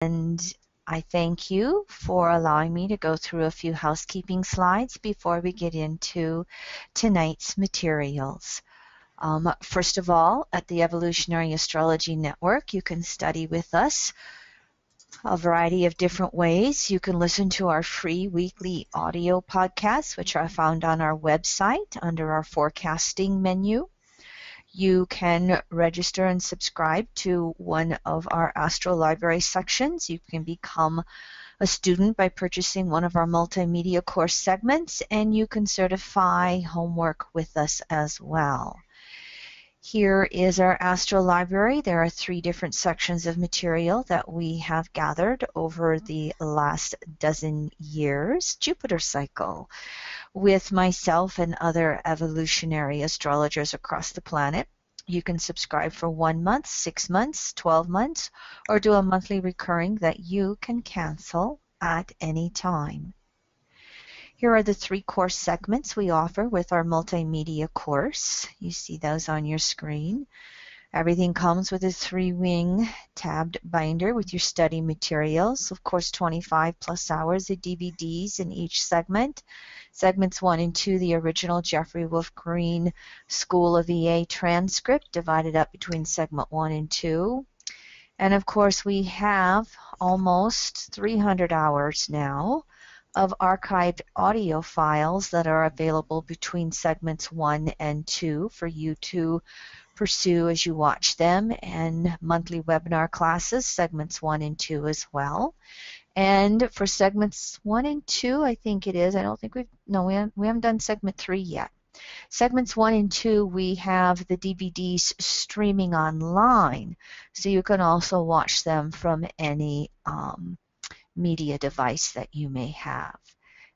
And I thank you for allowing me to go through a few housekeeping slides before we get into tonight's materials. First of all, at the Evolutionary Astrology Network, you can study with us a variety of different ways. You can listen to our free weekly audio podcasts, which are found on our website under our forecasting menu. You can register and subscribe to one of our Astro Library sections. You can become a student by purchasing one of our multimedia course segments, and you can certify homework with us as well. Here is our Astro Library. There are 3 different sections of material that we have gathered over the last dozen years. Jupiter cycle, with myself and other evolutionary astrologers across the planet. You can subscribe for 1 month, 6 months, 12 months, or do a monthly recurring that you can cancel at any time. Here are the 3 course segments we offer with our multimedia course. You see those on your screen. Everything comes with a 3-wing tabbed binder with your study materials. Of course, 25 plus hours of DVDs in each segment. Segments 1 and 2, the original Jeffrey Wolf Green School of EA transcript divided up between segment 1 and 2. And of course, we have almost 300 hours now of archived audio files that are available between segments 1 and 2 for you to pursue as you watch them, and monthly webinar classes, segments 1 and 2 as well. And for segments 1 and 2, I think it is, I don't think we haven't done segment 3 yet. Segments 1 and 2, we have the DVDs streaming online, so you can also watch them from any media device that you may have.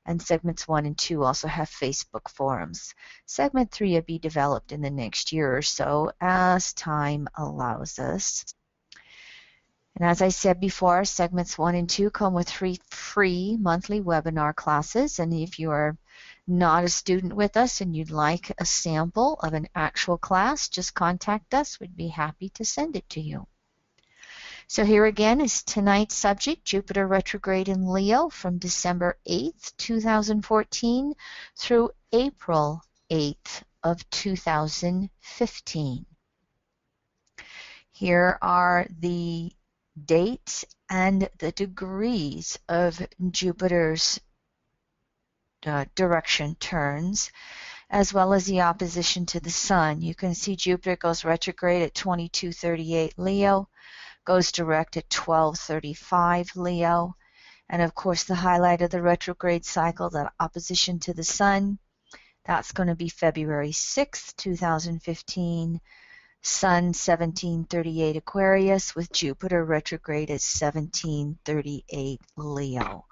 And segments 1 and 2 also have Facebook forums. Segment 3 will be developed in the next year or so as time allows us. And as I said before, segments 1 and 2 come with free monthly webinar classes. And if you are not a student with us and you'd like a sample of an actual class, just contact us. We'd be happy to send it to you. So here again is tonight's subject, Jupiter retrograde in Leo from December 8th, 2014 through April 8th of 2015. Here are the dates and the degrees of Jupiter's direction turns, as well as the opposition to the Sun. You can see Jupiter goes retrograde at 2238 Leo, goes direct at 1235 Leo, and of course the highlight of the retrograde cycle, that opposition to the Sun, that's going to be February 6th, 2015, Sun 1738 Aquarius with Jupiter retrograde at 1738 Leo.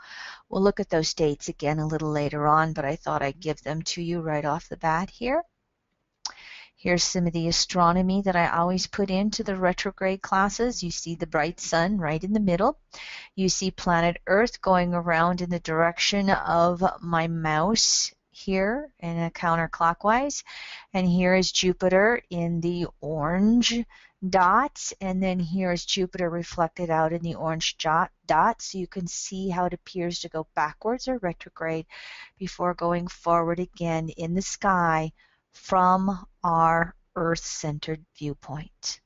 We'll look at those dates again a little later on, but I thought I'd give them to you right off the bat here. Here's some of the astronomy that I always put into the retrograde classes. You see the bright sun right in the middle. You see planet Earth going around in the direction of my mouse here in a counterclockwise. And here is Jupiter in the orange dots. And then here is Jupiter reflected out in the orange dots. So you can see how it appears to go backwards or retrograde before going forward again in the sky from our Earth-centered viewpoint.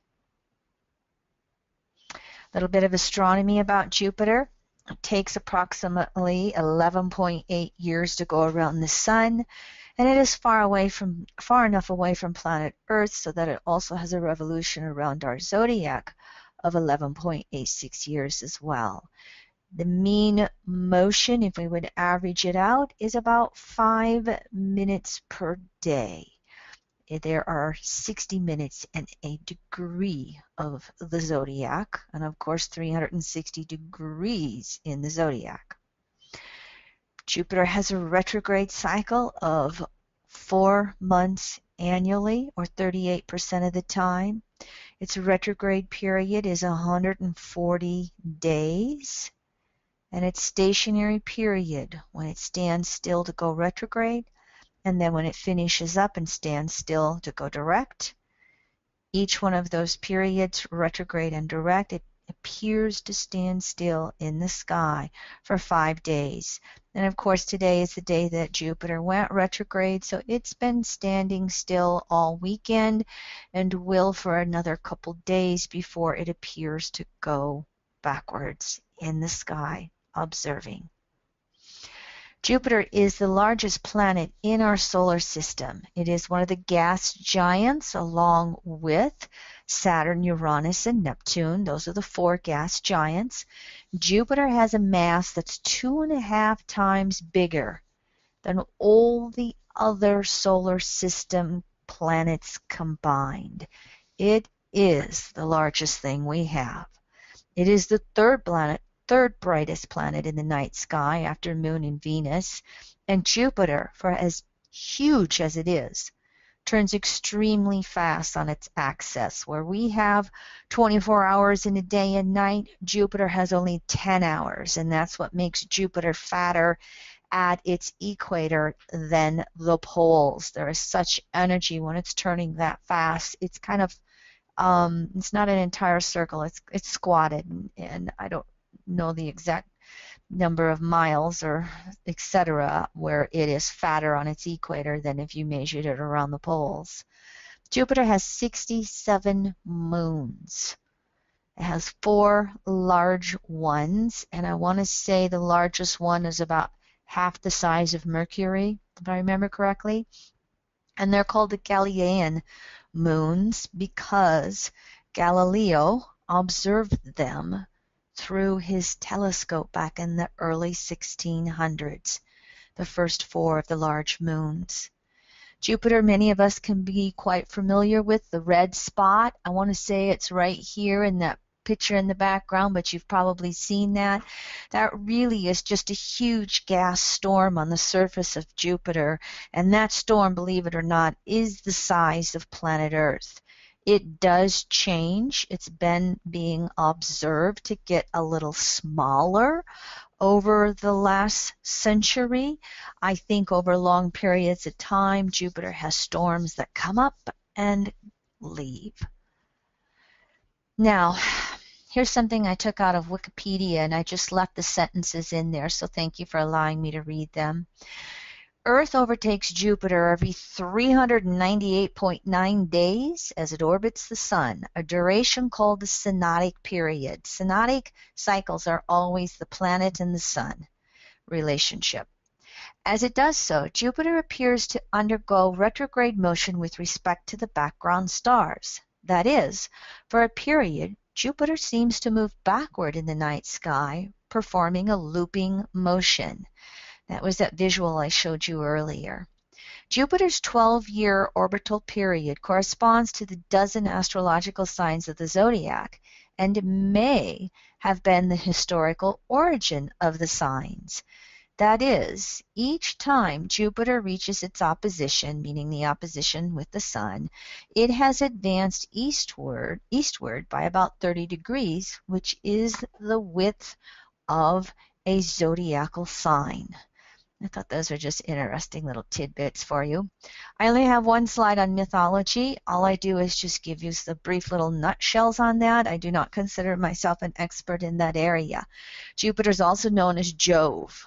A little bit of astronomy about Jupiter. It takes approximately 11.8 years to go around the Sun, and it is far enough away from planet Earth so that it also has a revolution around our zodiac of 11.86 years as well. The mean motion, if we would average it out, is about 5 minutes per day. There are 60 minutes and a degree of the zodiac, and of course 360 degrees in the zodiac. Jupiter has a retrograde cycle of 4 months annually, or 38% of the time. Its retrograde period is 140 days, and its stationary period, when it stands still to go retrograde, and then when it finishes up and stands still to go direct, each one of those periods, retrograde and direct, appears to stand still in the sky for 5 days. And of course, today is the day that Jupiter went retrograde, so it's been standing still all weekend and will for another couple days before it appears to go backwards in the sky, observing. Jupiter is the largest planet in our solar system. It is one of the gas giants along with Saturn, Uranus, and Neptune. Those are the 4 gas giants. Jupiter has a mass that's 2.5 times bigger than all the other solar system planets combined. It is the largest thing we have. It is the third brightest planet in the night sky after Moon and Venus, and Jupiter, for as huge as it is, turns extremely fast on its axis. Where we have 24 hours in a day and night, Jupiter has only 10 hours, and that's what makes Jupiter fatter at its equator than the poles. There is such energy when it's turning that fast. It's kind of it's not an entire circle. It's squatted, and I don't know the exact number of miles or etc. where it is fatter on its equator than if you measured it around the poles. Jupiter has 67 moons. It has 4 large ones, and I want to say the largest one is about half the size of Mercury, if I remember correctly. And they're called the Galilean moons because Galileo observed them through his telescope back in the early 1600s, the first 4 of the large moons. Jupiter, many of us can be quite familiar with the red spot. I want to say it's right here in that picture in the background, but you've probably seen that. That really is just a huge gas storm on the surface of Jupiter, and that storm, believe it or not, is the size of planet Earth. It does change. It's been being observed to get a little smaller over the last century. I think over long periods of time, Jupiter has storms that come up and leave. Now, here's something I took out of Wikipedia, and I just left the sentences in there, so thank you for allowing me to read them. Earth overtakes Jupiter every 398.9 days as it orbits the Sun, a duration called the synodic period. Synodic cycles are always the planet and the Sun relationship. As it does so, Jupiter appears to undergo retrograde motion with respect to the background stars. That is, for a period, Jupiter seems to move backward in the night sky, performing a looping motion. That was that visual I showed you earlier. Jupiter's 12-year orbital period corresponds to the dozen astrological signs of the zodiac and may have been the historical origin of the signs. That is, each time Jupiter reaches its opposition, meaning the opposition with the Sun, it has advanced eastward by about 30 degrees, which is the width of a zodiacal sign. I thought those were just interesting little tidbits for you. I only have one slide on mythology. All I do is just give you the brief little nutshells on that. I do not consider myself an expert in that area. Jupiter is also known as Jove.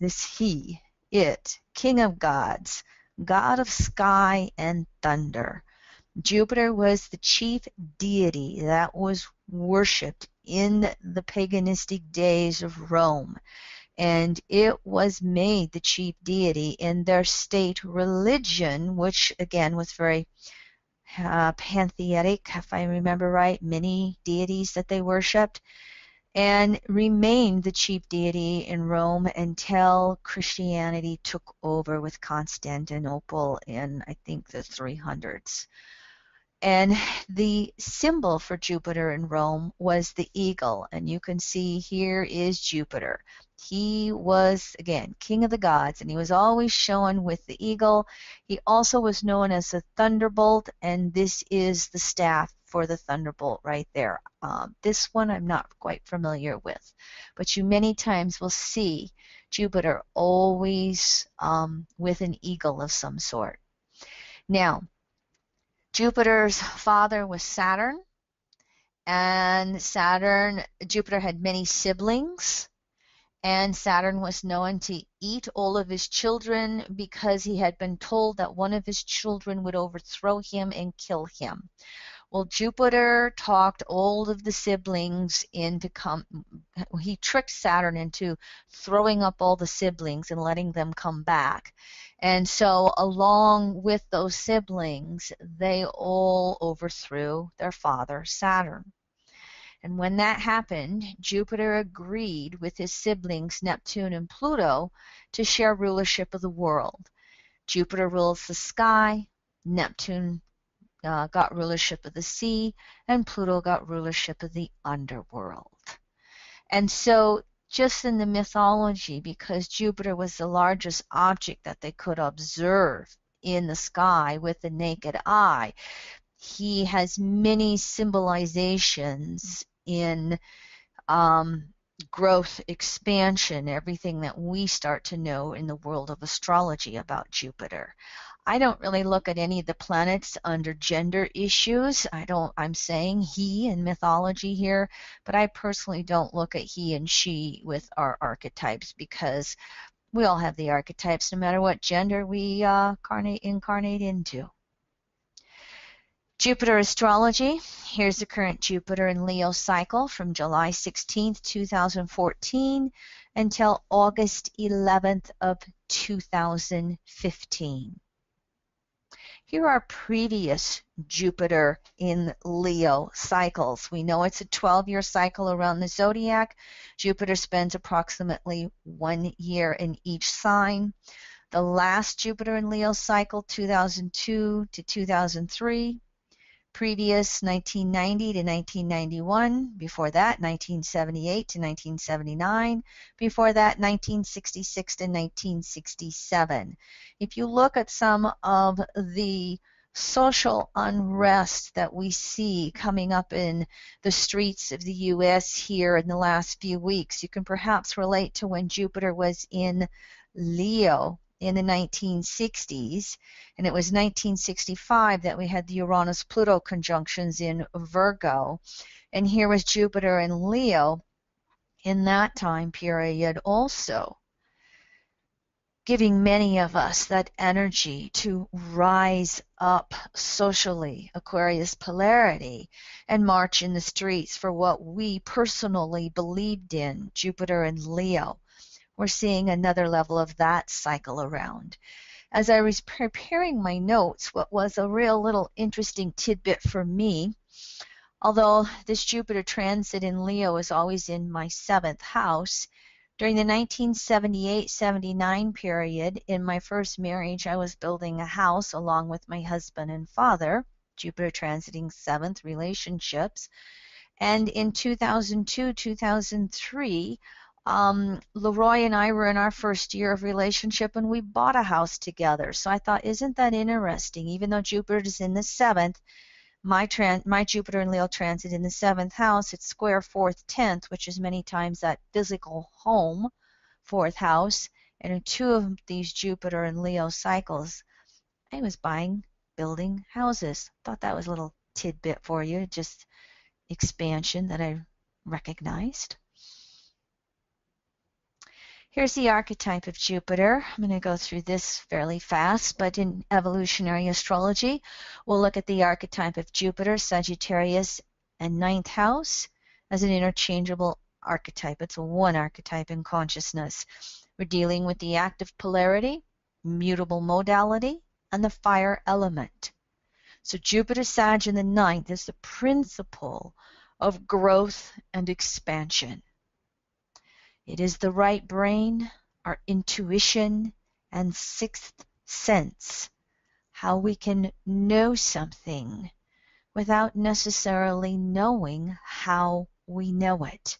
This he, it, king of gods, god of sky and thunder. Jupiter was the chief deity that was worshipped in the paganistic days of Rome, and it was made the chief deity in their state religion, which again was very pantheistic, if I remember right, many deities that they worshipped, and remained the chief deity in Rome until Christianity took over with Constantinople in, I think, the 300s. And the symbol for Jupiter in Rome was the eagle. And you can see here is Jupiter. He was, again, king of the gods, and he was always shown with the eagle. He also was known as the thunderbolt, and this is the staff for the thunderbolt right there. This one I'm not quite familiar with, but you many times will see Jupiter always with an eagle of some sort. Now, Jupiter's father was Saturn, And Jupiter had many siblings, and Saturn was known to eat all of his children because he had been told that one of his children would overthrow him and kill him. Well, Jupiter talked all of the siblings he tricked Saturn into throwing up all the siblings and letting them come back. And so along with those siblings, they all overthrew their father, Saturn. And when that happened, Jupiter agreed with his siblings, Neptune and Pluto, to share rulership of the world. Jupiter rules the sky, Neptune got rulership of the sea, and Pluto got rulership of the underworld. And so just in the mythology, because Jupiter was the largest object that they could observe in the sky with the naked eye, he has many symbolizations in growth, expansion, everything that we start to know in the world of astrology about Jupiter. I don't really look at any of the planets under gender issues. I'm saying he in mythology here, but I personally don't look at he and she with our archetypes, because we all have the archetypes no matter what gender we incarnate into. Jupiter astrology. Here's the current Jupiter in Leo cycle from July 16th, 2014 until August 11th of 2015. Here are previous Jupiter in Leo cycles. We know it's a 12-year cycle around the zodiac. Jupiter spends approximately 1 year in each sign. The last Jupiter in Leo cycle, 2002 to 2003. Previous 1990 to 1991, before that 1978 to 1979, before that 1966 to 1967. If you look at some of the social unrest that we see coming up in the streets of the US here in the last few weeks, you can perhaps relate to when Jupiter was in Leo in the 1960s, and it was 1965 that we had the Uranus-Pluto conjunctions in Virgo, and here was Jupiter in Leo in that time period also, giving many of us that energy to rise up socially, Aquarius polarity, and march in the streets for what we personally believed in, Jupiter in Leo. We're seeing another level of that cycle around. As I was preparing my notes, what was a real little interesting tidbit for me, although this Jupiter transit in Leo is always in my 7th house, during the 1978-79 period, in my first marriage, I was building a house along with my husband and father, Jupiter transiting 7th, relationships. And in 2002-2003, Leroy and I were in our first year of relationship, and we bought a house together. So I thought, isn't that interesting? Even though Jupiter is in the 7th, my Jupiter and Leo transit in the 7th house, it's square 4th, 10th, which is many times that physical home, 4th house. And in 2 of these Jupiter and Leo cycles, I was building houses. Thought that was a little tidbit for you, just expansion that I recognized. Here's the archetype of Jupiter. I'm going to go through this fairly fast, but in evolutionary astrology, we'll look at the archetype of Jupiter, Sagittarius, and 9th house as an interchangeable archetype. It's one archetype in consciousness. We're dealing with the active polarity, mutable modality, and the fire element. So Jupiter Sag in the 9th is the principle of growth and expansion. It is the right brain, our intuition, and 6th sense, how we can know something without necessarily knowing how we know it.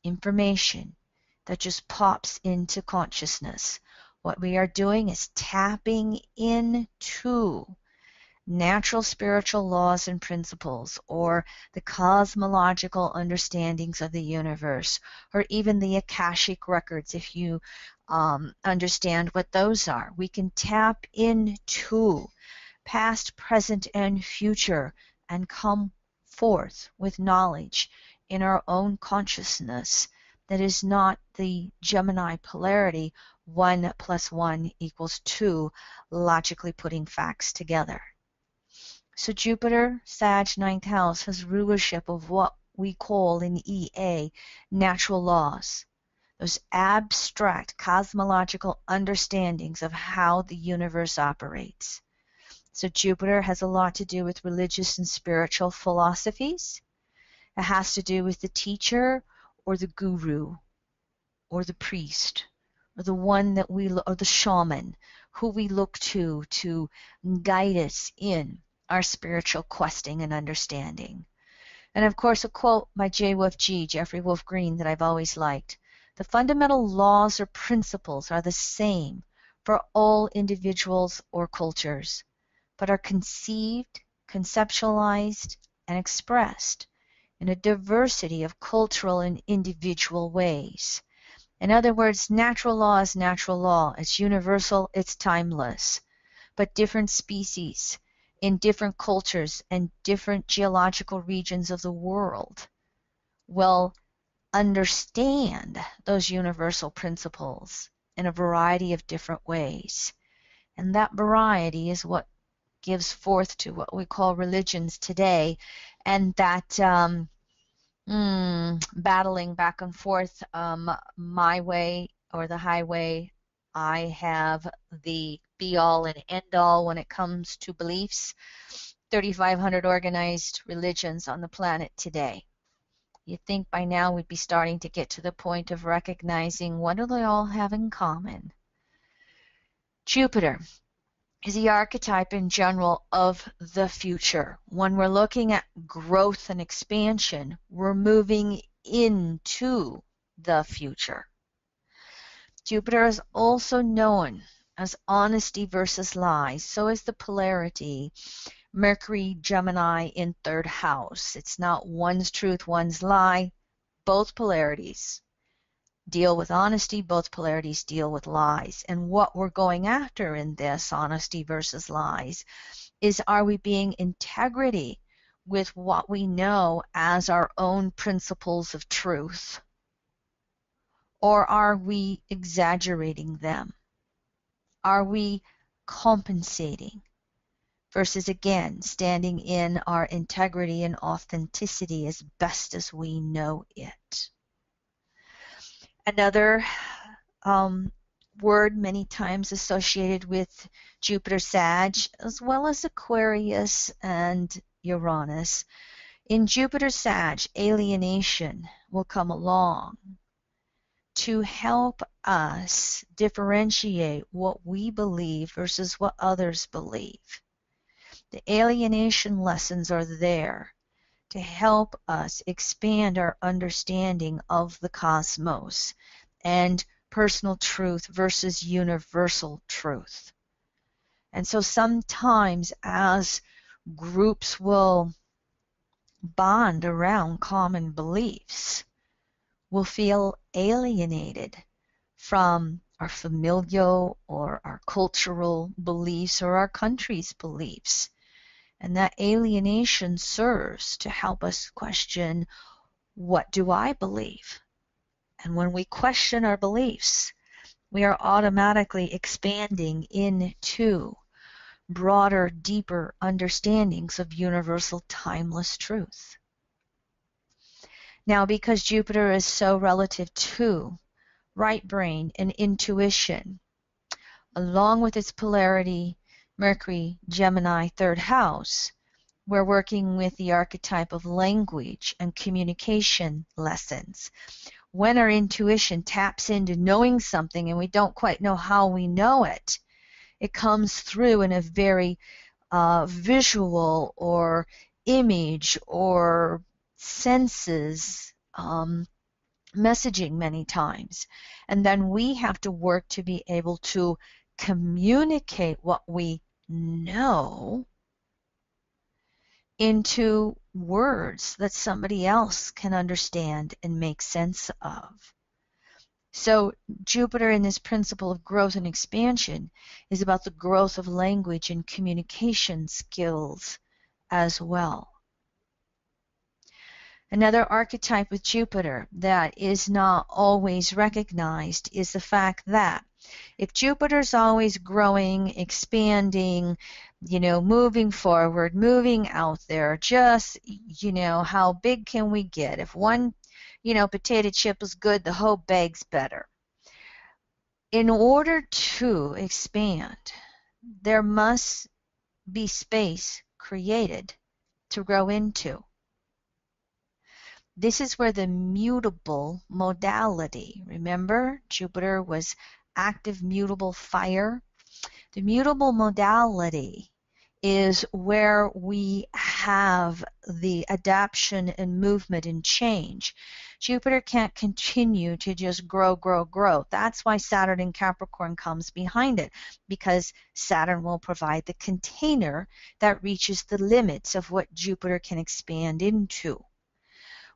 Information that just pops into consciousness. What we are doing is tapping into natural spiritual laws and principles, or the cosmological understandings of the universe, or even the Akashic records, if you understand what those are. We can tap into past, present, and future and come forth with knowledge in our own consciousness that is not the Gemini polarity, 1 + 1 = 2, logically putting facts together. So Jupiter, Sag, 9th house, has rulership of what we call in EA natural laws, those abstract cosmological understandings of how the universe operates. So Jupiter has a lot to do with religious and spiritual philosophies. It has to do with the teacher or the guru or the priest or the one that or the shaman who we look to guide us in our spiritual questing and understanding. And of course, a quote by Jeffrey Wolf Green, that I've always liked. The fundamental laws or principles are the same for all individuals or cultures, but are conceived, conceptualized, and expressed in a diversity of cultural and individual ways. In other words, natural law is natural law. It's universal, it's timeless. But different species in different cultures and different geological regions of the world will understand those universal principles in a variety of different ways. And that variety is what gives forth to what we call religions today, and that battling back and forth, my way or the highway. I have the be-all and end-all when it comes to beliefs. 3,500 organized religions on the planet today. You'd think by now we'd be starting to get to the point of recognizing what do they all have in common. Jupiter is the archetype in general of the future. When we're looking at growth and expansion, we're moving into the future. Jupiter is also known as honesty versus lies. So is the polarity Mercury, Gemini in 3rd house. It's not one's truth, one's lie. Both polarities deal with honesty, both polarities deal with lies. And what we're going after in this honesty versus lies is, are we being integrity with what we know as our own principles of truth? Or are we exaggerating them? Are we compensating? Versus, again, standing in our integrity and authenticity as best as we know it. Another word many times associated with Jupiter Sag, as well as Aquarius and Uranus. In Jupiter Sag, alienation will come along to help us differentiate what we believe versus what others believe. The alienation lessons are there to help us expand our understanding of the cosmos and personal truth versus universal truth. And so sometimes as groups will bond around common beliefs, we'll feel alienated from our familial or our cultural beliefs or our country's beliefs. And that alienation serves to help us question, what do I believe? And when we question our beliefs, we are automatically expanding into broader, deeper understandings of universal timeless truth. Now, because Jupiter is so relative to right brain and intuition, along with its polarity, Mercury, Gemini, 3rd house, we're working with the archetype of language and communication lessons. When our intuition taps into knowing something and we don't quite know how we know it, it comes through in a very visual or image or senses messaging many times. And then we have to work to be able to communicate what we know into words that somebody else can understand and make sense of. So Jupiter in this principle of growth and expansion is about the growth of language and communication skills as well. Another archetype with Jupiter that is not always recognized is the fact that if Jupiter's always growing, expanding, moving forward, moving out there, just, how big can we get? If one, potato chip is good, the whole bag's better. In order to expand, there must be space created to grow into. This is where the mutable modality, remember, Jupiter was active, mutable fire. The mutable modality is where we have the adaptation and movement and change. Jupiter can't continue to just grow, grow, grow. That's why Saturn in Capricorn comes behind it, because Saturn will provide the container that reaches the limits of what Jupiter can expand into.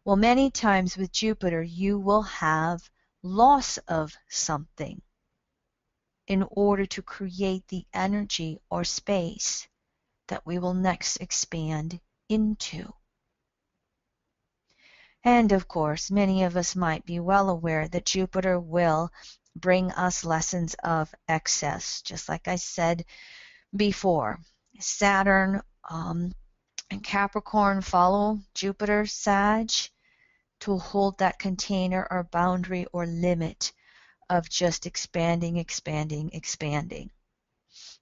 Well, many times with Jupiter, you will have loss of something in order to create the energy or space that we will next expand into. And of course, many of us might be well aware that Jupiter will bring us lessons of excess, just like I said before. Saturn and Capricorn follow Jupiter, Sag, to hold that container or boundary or limit of just expanding, expanding, expanding.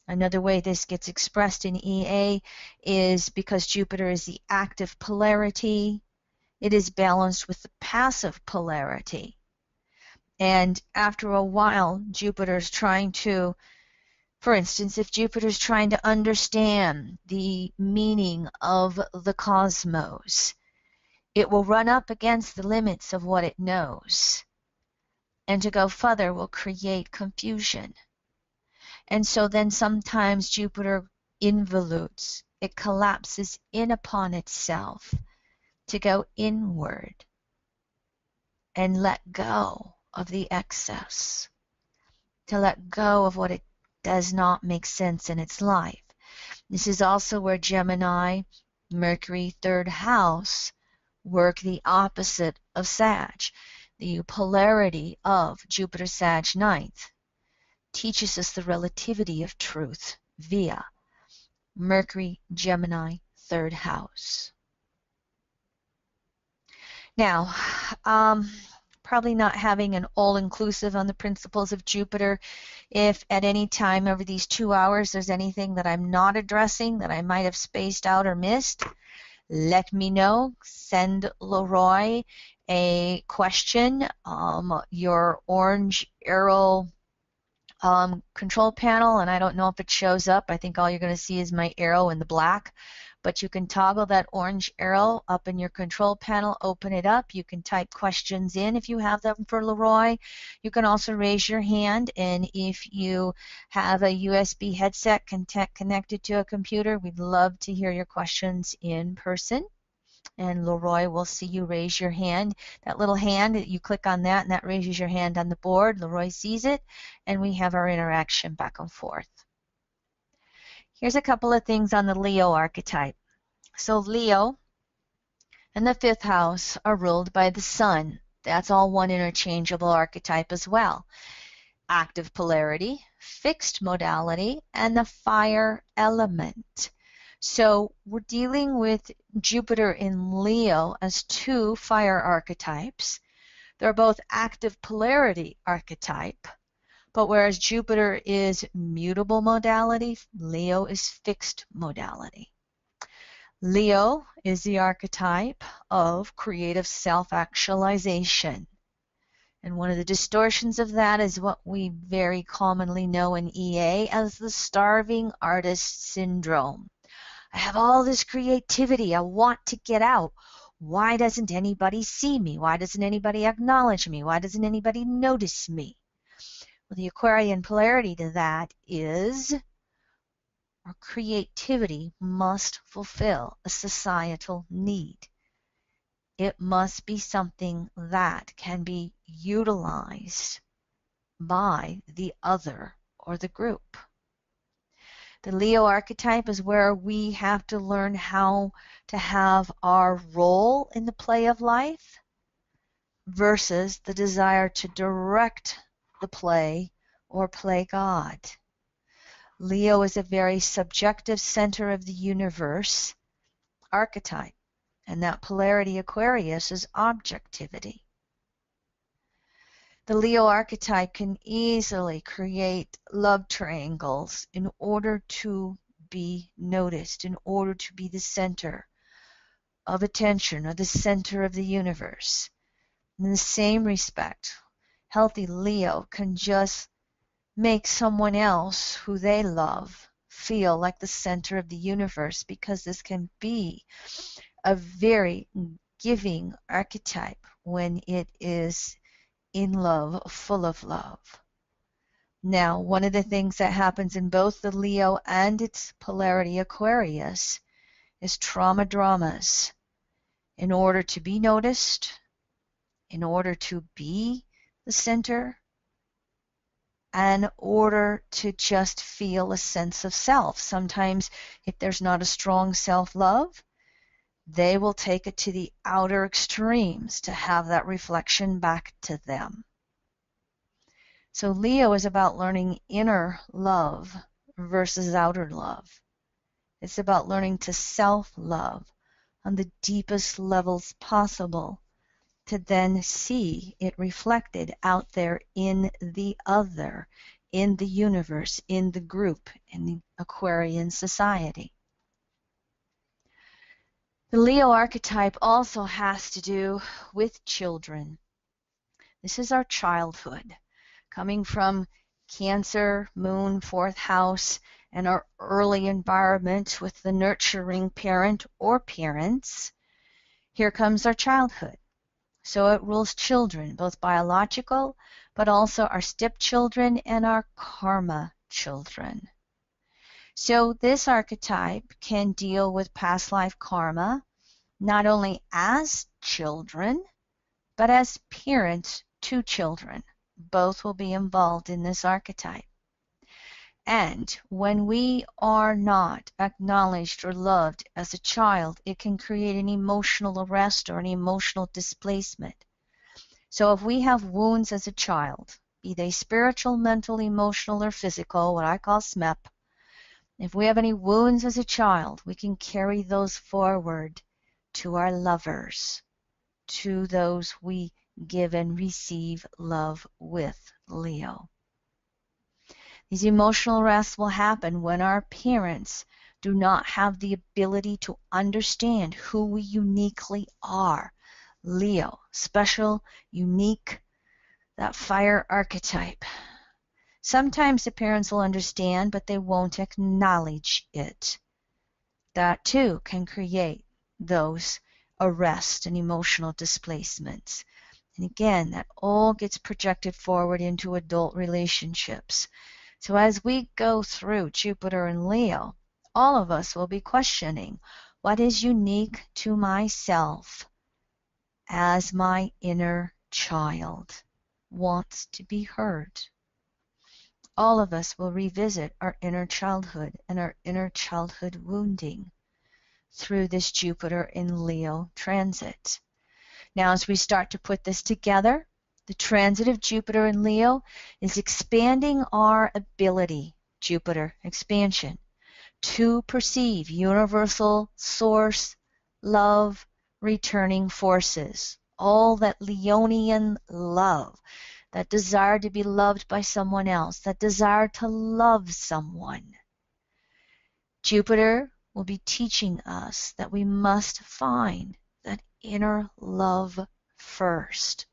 Another way this gets expressed in EA is because Jupiter is the active polarity, it is balanced with the passive polarity. And after a while, Jupiter's trying to, for instance, if Jupiter's trying to understand the meaning of the cosmos, it will run up against the limits of what it knows. And to go further will create confusion. And so then sometimes Jupiter involutes, it collapses in upon itself to go inward and let go of the excess, to let go of what it does not make sense in its life. This is also where Gemini, Mercury, third house, work the opposite of Sag. The polarity of Jupiter, Sag, ninth, teaches us the relativity of truth via Mercury, Gemini, third house. Now, probably not having an all-inclusive on the principles of Jupiter. If at any time over these 2 hours there's anything that I'm not addressing that I might have spaced out or missed, let me know. Send Leroy a question. Your orange arrow control panel, and I don't know if it shows up. I think all you're going to see is my arrow in the black, but you can toggle that orange arrow up in your control panel, open it up. You can type questions in if you have them for Leroy. You can also raise your hand, and if you have a USB headset connected to a computer, we'd love to hear your questions in person. And Leroy will see you raise your hand. That little hand, you click on that, and that raises your hand on the board. Leroy sees it, and we have our interaction back and forth. Here's a couple of things on the Leo archetype. So Leo and the fifth house are ruled by the sun. That's all one interchangeable archetype as well. Active polarity, fixed modality, and the fire element. So we're dealing with Jupiter in Leo as two fire archetypes. They're both active polarity archetype, but whereas Jupiter is mutable modality, Leo is fixed modality. Leo is the archetype of creative self-actualization. And one of the distortions of that is what we very commonly know in EA as the starving artist syndrome. I have all this creativity. I want to get out. Why doesn't anybody see me? Why doesn't anybody acknowledge me? Why doesn't anybody notice me? Well, the Aquarian polarity to that is our creativity must fulfill a societal need. It must be something that can be utilized by the other or the group. The Leo archetype is where we have to learn how to have our role in the play of life versus the desire to direct the play or play God. Leo is a very subjective center of the universe archetype, and that polarity Aquarius is objectivity. The Leo archetype can easily create love triangles in order to be noticed, in order to be the center of attention or the center of the universe. In the same respect, healthy Leo can just make someone else who they love feel like the center of the universe, because this can be a very giving archetype when it is in love, full of love. Now, one of the things that happens in both the Leo and its polarity Aquarius is trauma dramas. In order to be noticed, in order to be the center, in order to just feel a sense of self. Sometimes if there's not a strong self-love, they will take it to the outer extremes to have that reflection back to them. So Leo is about learning inner love versus outer love. It's about learning to self-love on the deepest levels possible, to then see it reflected out there in the other, in the universe, in the group, in the Aquarian society. The Leo archetype also has to do with children. This is our childhood, coming from Cancer, Moon, 4th house, and our early environment with the nurturing parent or parents. Here comes our childhood. So it rules children, both biological, but also our stepchildren and our karma children. So this archetype can deal with past life karma, not only as children, but as parents to children. Both will be involved in this archetype. And when we are not acknowledged or loved as a child, it can create an emotional arrest or an emotional displacement. So if we have wounds as a child, be they spiritual, mental, emotional, or physical, what I call SMEP, if we have any wounds as a child, we can carry those forward to our lovers, to those we give and receive love with, Leo. These emotional arrests will happen when our parents do not have the ability to understand who we uniquely are. Leo, special, unique, that fire archetype. Sometimes the parents will understand, but they won't acknowledge it. That too can create those arrests and emotional displacements. And again, that all gets projected forward into adult relationships. So as we go through Jupiter and Leo, all of us will be questioning, what is unique to myself as my inner child wants to be heard? All of us will revisit our inner childhood and our inner childhood wounding through this Jupiter in Leo transit. Now, as we start to put this together, the transit of Jupiter in Leo is expanding our ability, Jupiter expansion, to perceive universal source, love, returning forces, all that Leonian love, that desire to be loved by someone else, that desire to love someone. Jupiter will be teaching us that we must find that inner love first.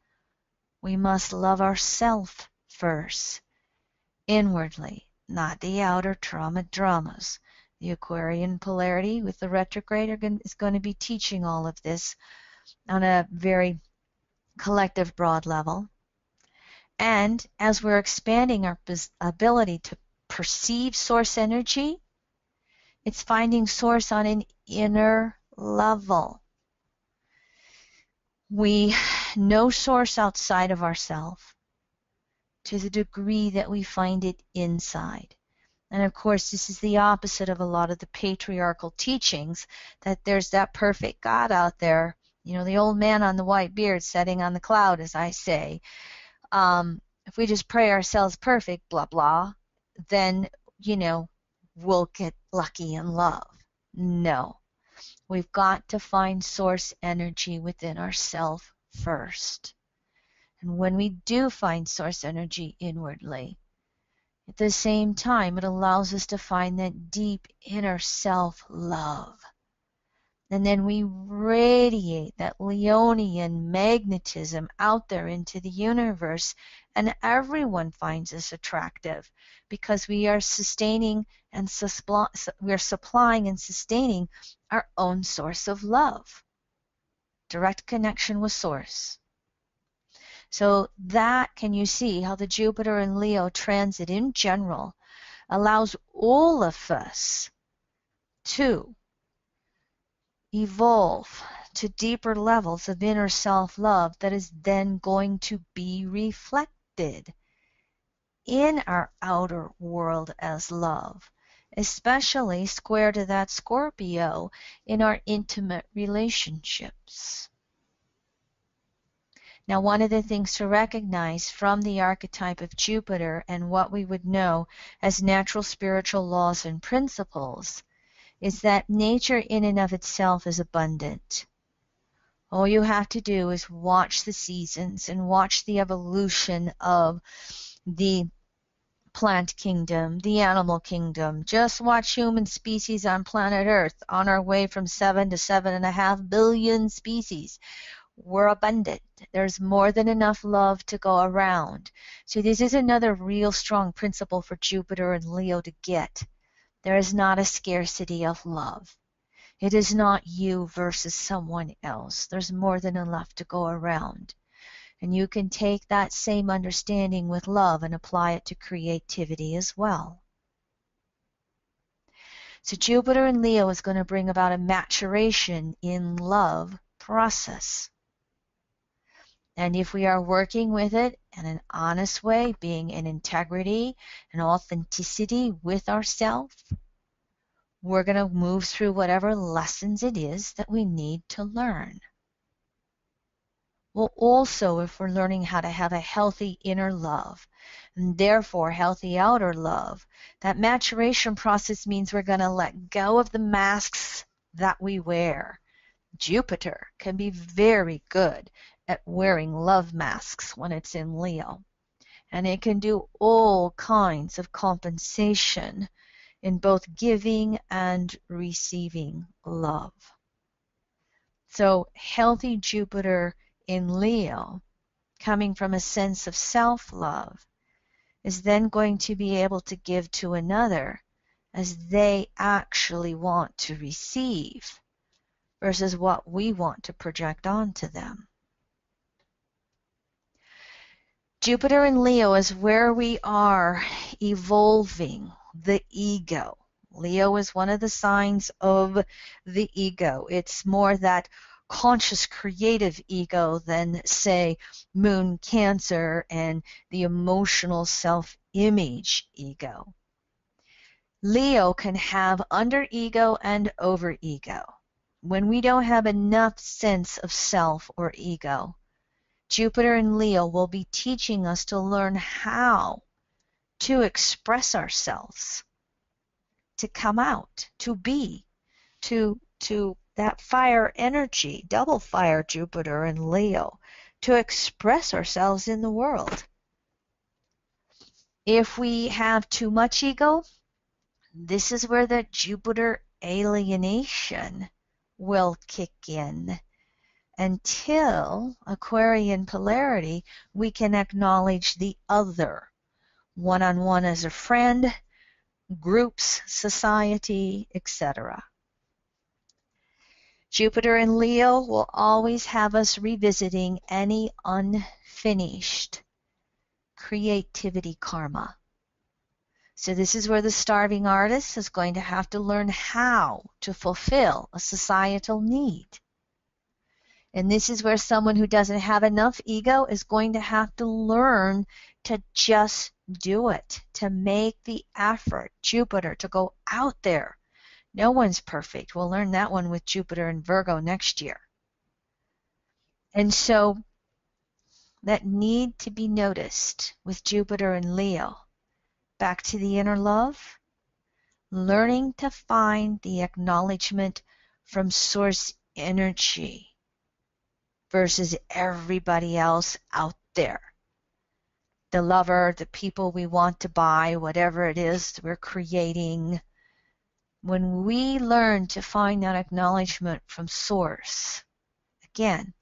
We must love ourselves first, inwardly, not the outer trauma dramas. The Aquarian polarity with the retrograde is going to be teaching all of this on a very collective, broad level. And as we're expanding our ability to perceive source energy, it's finding source on an inner level. We know source outside of ourselves to the degree that we find it inside. And of course, this is the opposite of a lot of the patriarchal teachings, that there's that perfect God out there, the old man on the white beard sitting on the cloud, as I say. If we just pray ourselves perfect, blah, blah, then, we'll get lucky in love. No. We've got to find source energy within ourselves first. And when we do find source energy inwardly, at the same time, it allows us to find that deep inner self-love. And then we radiate that Leonian magnetism out there into the universe, and everyone finds us attractive because we are sustaining and we are supplying and sustaining our own source of love. Direct connection with source. So that, can you see how the Jupiter and Leo transit in general allows all of us to evolve to deeper levels of inner self-love that is then going to be reflected in our outer world as love, especially square to that Scorpio in our intimate relationships. Now, one of the things to recognize from the archetype of Jupiter and what we would know as natural spiritual laws and principles is that nature in and of itself is abundant. All you have to do is watch the seasons and watch the evolution of the plant kingdom, the animal kingdom. Just watch human species on planet Earth on our way from 7 to 7.5 billion species. We're abundant. There's more than enough love to go around. So this is another real strong principle for Jupiter and Leo to get. There is not a scarcity of love. It is not you versus someone else. There's more than enough to go around. And you can take that same understanding with love and apply it to creativity as well. So Jupiter and Leo is going to bring about a maturation in love process. And if we are working with it in an honest way, being in integrity and authenticity with ourselves, we're going to move through whatever lessons it is that we need to learn. Well, also, if we're learning how to have a healthy inner love, and therefore healthy outer love, that maturation process means we're going to let go of the masks that we wear. Jupiter can be very good at wearing love masks when it's in Leo, and it can do all kinds of compensation in both giving and receiving love. So healthy Jupiter in Leo, coming from a sense of self-love, is then going to be able to give to another as they actually want to receive versus what we want to project onto them. Jupiter in Leo is where we are evolving the ego. Leo is one of the signs of the ego. It's more that conscious creative ego than, say, Moon Cancer and the emotional self-image ego. Leo can have under-ego and over-ego. When we don't have enough sense of self or ego, Jupiter and Leo will be teaching us to learn how to express ourselves, to come out, to be, to that fire energy, double fire Jupiter and Leo, to express ourselves in the world. If we have too much ego, this is where the Jupiter alienation will kick in. Until Aquarian polarity, we can acknowledge the other, one-on-one as a friend, groups, society, etc. Jupiter in Leo will always have us revisiting any unfinished creativity karma. So this is where the starving artist is going to have to learn how to fulfill a societal need. And this is where someone who doesn't have enough ego is going to have to learn to just do it, to make the effort, Jupiter, to go out there. No one's perfect. We'll learn that one with Jupiter and Virgo next year. And so that need to be noticed with Jupiter and Leo. Back to the inner love, learning to find the acknowledgement from source energy versus everybody else out there. The lover, the people we want to buy, whatever it is we're creating. When we learn to find that acknowledgement from source, again,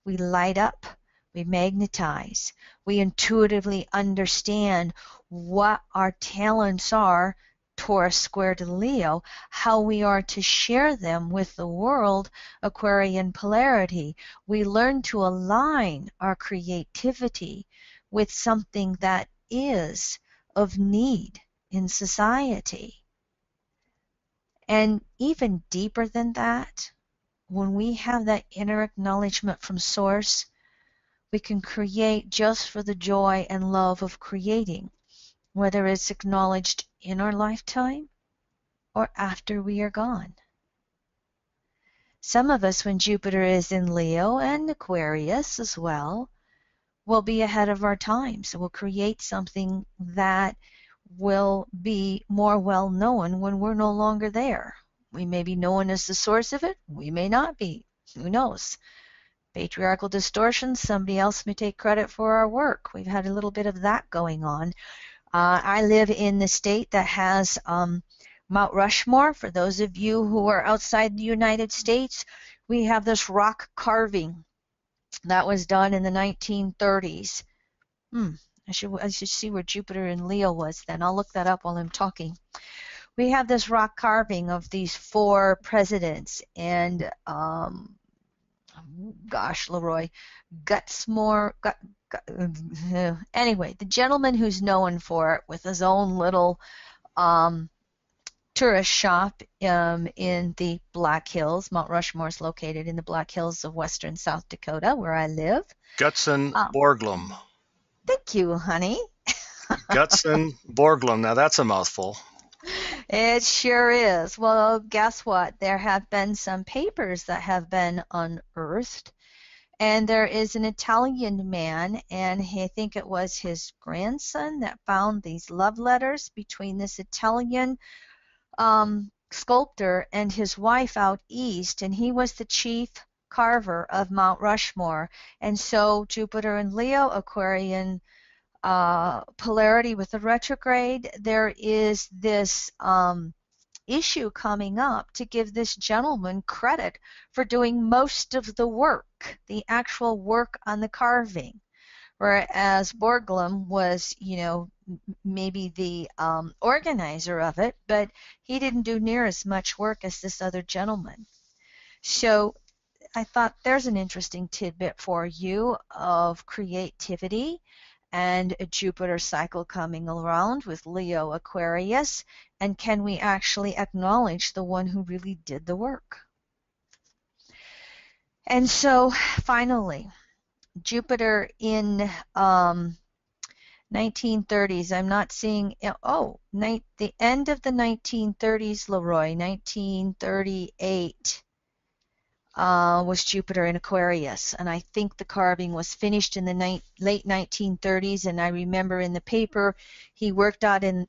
we light up, we magnetize, we intuitively understand what our talents are, Taurus square to Leo, how we are to share them with the world, Aquarian polarity. We learn to align our creativity with something that is of need in society. And even deeper than that, when we have that inner acknowledgement from source, we can create just for the joy and love of creating, whether it's acknowledged in our lifetime or after we are gone. Some of us, when Jupiter is in Leo and Aquarius as well, will be ahead of our time. So we'll create something that will be more well known when we're no longer there. We may be known as the source of it. We may not be. Who knows? Patriarchal distortion, somebody else may take credit for our work. We've had a little bit of that going on. I live in the state that has Mount Rushmore. For those of you who are outside the United States, we have this rock carving that was done in the 1930s. I should see where Jupiter and Leo was then. I'll look that up while I'm talking. We have this rock carving of these 4 presidents, and gosh, Leroy, anyway, the gentleman who's known for it with his own little tourist shop in the Black Hills. Mount Rushmore is located in the Black Hills of western South Dakota, where I live. Gutzon Borglum. Thank you, honey. Gutzon Borglum. Now that's a mouthful. It sure is. Well, guess what? There have been some papers that have been unearthed, and there is an Italian man, and I think it was his grandson that found these love letters between this Italian sculptor and his wife out east, and he was the chief carver of Mount Rushmore. And so Jupiter and Leo, Aquarian polarity with the retrograde, there is this issue coming up to give this gentleman credit for doing most of the work, the actual work on the carving, whereas Borglum was, maybe the organizer of it, but he didn't do near as much work as this other gentleman. So I thought there's an interesting tidbit for you of creativity and a Jupiter cycle coming around with Leo Aquarius, and can we actually acknowledge the one who really did the work? And so finally, Jupiter in 1930s, I'm not seeing, the end of the 1930s, Leroy, 1938 was Jupiter in Aquarius, and I think the carving was finished in the late 1930s, and I remember in the paper he worked on it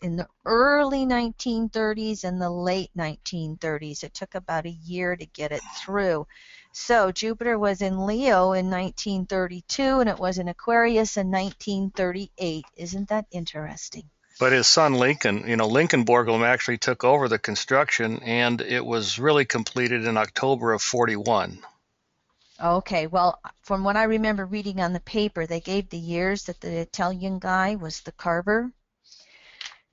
in the early 1930s and the late 1930s. It took about a year to get it through. So Jupiter was in Leo in 1932, and it was in Aquarius in 1938. Isn't that interesting? But his son Lincoln, Lincoln Borglum actually took over the construction, and it was really completed in October of 41. Okay, well, from what I remember reading on the paper, they gave the years that the Italian guy was the carver,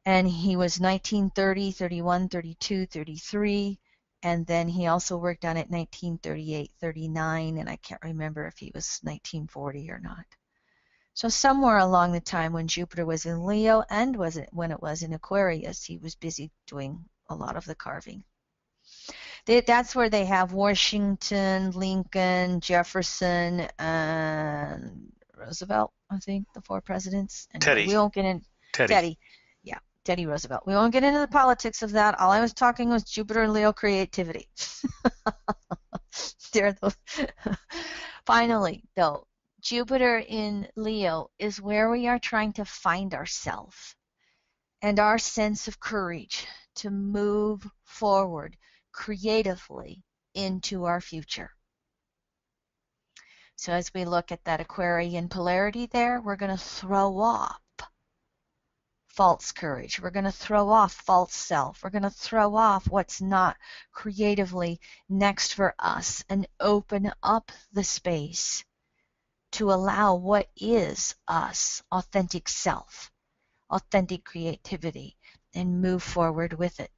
and he was 1930, 31, 32, 33, and then he also worked on it 1938, 39, and I can't remember if he was 1940 or not. So somewhere along the time when Jupiter was in Leo and when it was in Aquarius, he was busy doing a lot of the carving. That's where they have Washington, Lincoln, Jefferson, and Roosevelt, I think, the 4 presidents. Anyway, Teddy. we won't get in. Teddy. Teddy. Yeah, Teddy Roosevelt. We won't get into the politics of that. All I was talking was Jupiter and Leo creativity. Finally, though, Jupiter in Leo is where we are trying to find ourselves and our sense of courage to move forward creatively into our future. So as we look at that Aquarian polarity there, we're going to throw off false courage. We're going to throw off false self. We're going to throw off what's not creatively next for us and open up the space to allow what is us, authentic self, authentic creativity, and move forward with it.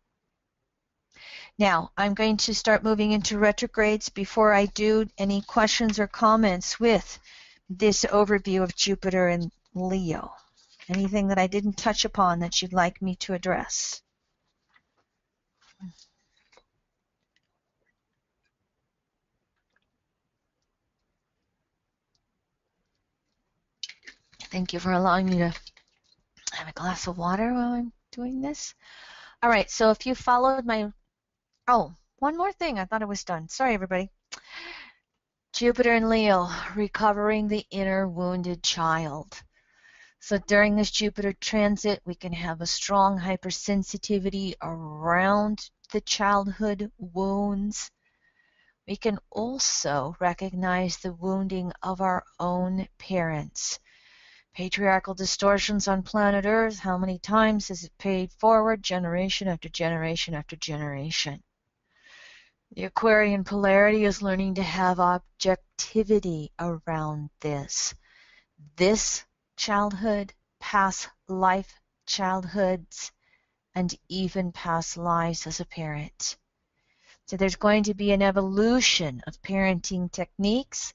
Now, I'm going to start moving into retrogrades. Before I do, any questions or comments with this overview of Jupiter and Leo? Anything that I didn't touch upon that you'd like me to address? Thank you for allowing me to have a glass of water while I'm doing this. All right, so if you followed my... Oh, one more thing. I thought it was done. Sorry, everybody. Jupiter and Leo, recovering the inner wounded child. So during this Jupiter transit, we can have a strong hypersensitivity around the childhood wounds. We can also recognize the wounding of our own parents. Patriarchal distortions on planet Earth, how many times has it paid forward, generation after generation after generation? The Aquarian polarity is learning to have objectivity around this. This childhood, past life childhoods, and even past lives as a parent. So there's going to be an evolution of parenting techniques,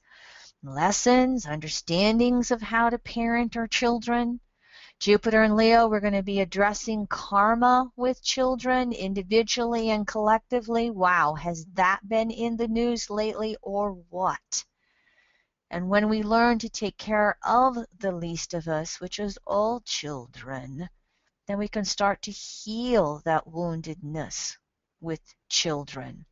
lessons, understandings of how to parent our children. Jupiter and Leo, we're going to be addressing karma with children individually and collectively. Wow, has that been in the news lately or what? And when we learn to take care of the least of us, which is all children, then we can start to heal that woundedness with children.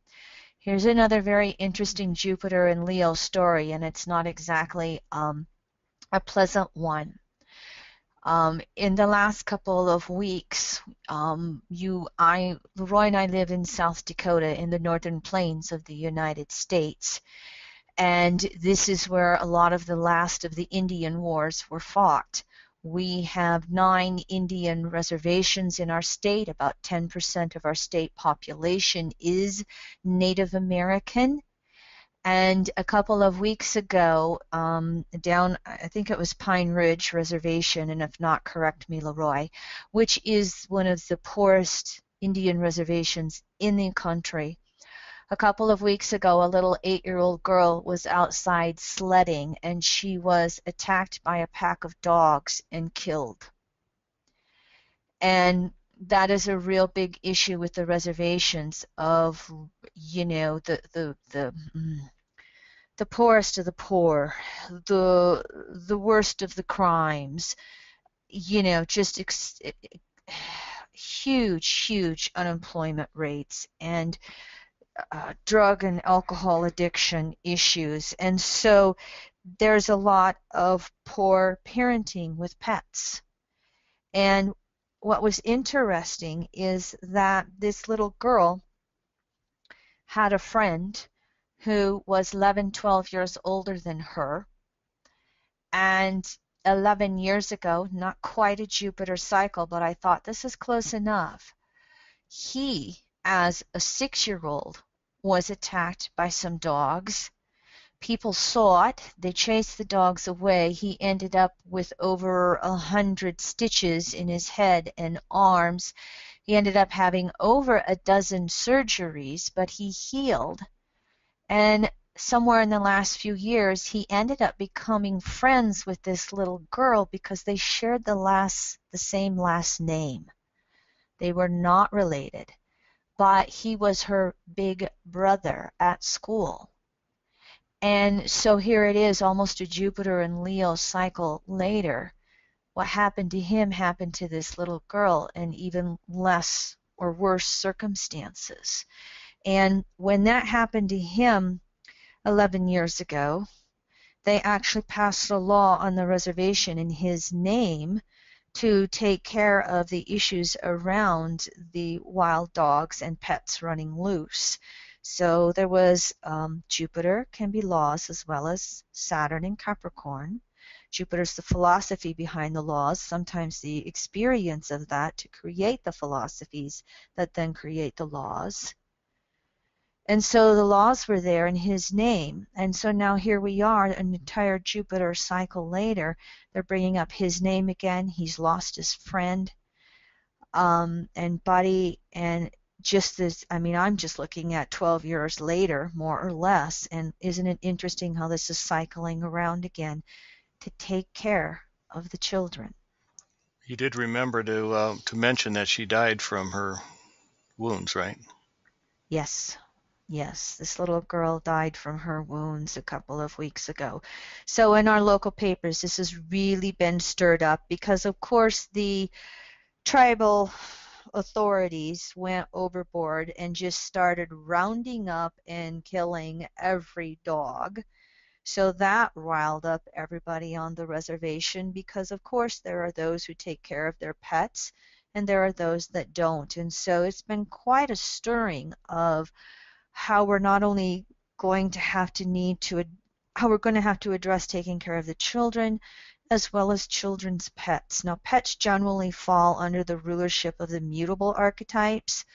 Here's another very interesting Jupiter and Leo story, and it's not exactly a pleasant one. In the last couple of weeks, Leroy and I live in South Dakota in the northern plains of the United States. And this is where a lot of the last of the Indian wars were fought. We have 9 Indian reservations in our state. About 10% of our state population is Native American. And a couple of weeks ago, down, I think it was Pine Ridge Reservation, and if not, correct me, Leroy, which is one of the poorest Indian reservations in the country. A couple of weeks ago, a little 8-year-old girl was outside sledding, and she was attacked by a pack of dogs and killed. And that is a real big issue with the reservations of, the poorest of the poor, the worst of the crimes, just huge unemployment rates and drug and alcohol addiction issues. And so there's a lot of poor parenting with pets. And what was interesting is that this little girl had a friend who was 11, 12 years older than her. And 11 years ago, not quite a Jupiter cycle, but I thought this is close enough. He, as a 6-year-old, was attacked by some dogs. People saw it. They chased the dogs away. He ended up with over 100 stitches in his head and arms. He ended up having over a dozen surgeries, but he healed. And somewhere in the last few years, he ended up becoming friends with this little girl because they shared the same last name. They were not related, but he was her big brother at school. And so here it is, almost a Jupiter and Leo cycle later. What happened to him happened to this little girl in even less or worse circumstances. And when that happened to him 11 years ago, they actually passed a law on the reservation in his name to take care of the issues around the wild dogs and pets running loose. So there was Jupiter can be laws as well as Saturn and Capricorn. Jupiter's the philosophy behind the laws, sometimes the experience of that to create the philosophies that then create the laws. And so the laws were there in his name. And so now here we are, an entire Jupiter cycle later. They're bringing up his name again. He's lost his friend and buddy. And just as, I mean, I'm just looking at 12 years later, more or less. And isn't it interesting how this is cycling around again to take care of the children? You did remember to mention that she died from her wounds, right? Yes. Yes, this little girl died from her wounds a couple of weeks ago. So in our local papers, this has really been stirred up because, of course, the tribal authorities went overboard and just started rounding up and killing every dog. So that riled up everybody on the reservation because, of course, there are those who take care of their pets and there are those that don't. And so it's been quite a stirring of how we're not only going to have to need to how we're going to have to address taking care of the children as well as children's pets. Now, pets generally fall under the rulership of the mutable archetypes,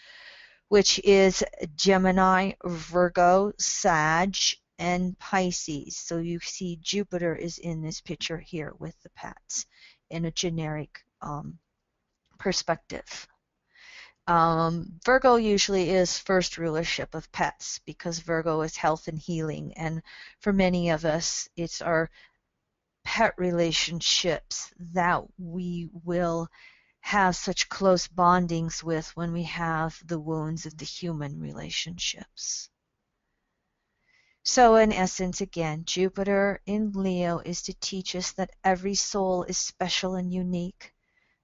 which is Gemini, Virgo, Sag, and Pisces. So you see Jupiter is in this picture here with the pets in a generic perspective. Virgo usually is first rulership of pets because Virgo is health and healing. And for many of us, it's our pet relationships that we will have such close bondings with when we have the wounds of the human relationships. So, in essence, again, Jupiter in Leo is to teach us that every soul is special and unique,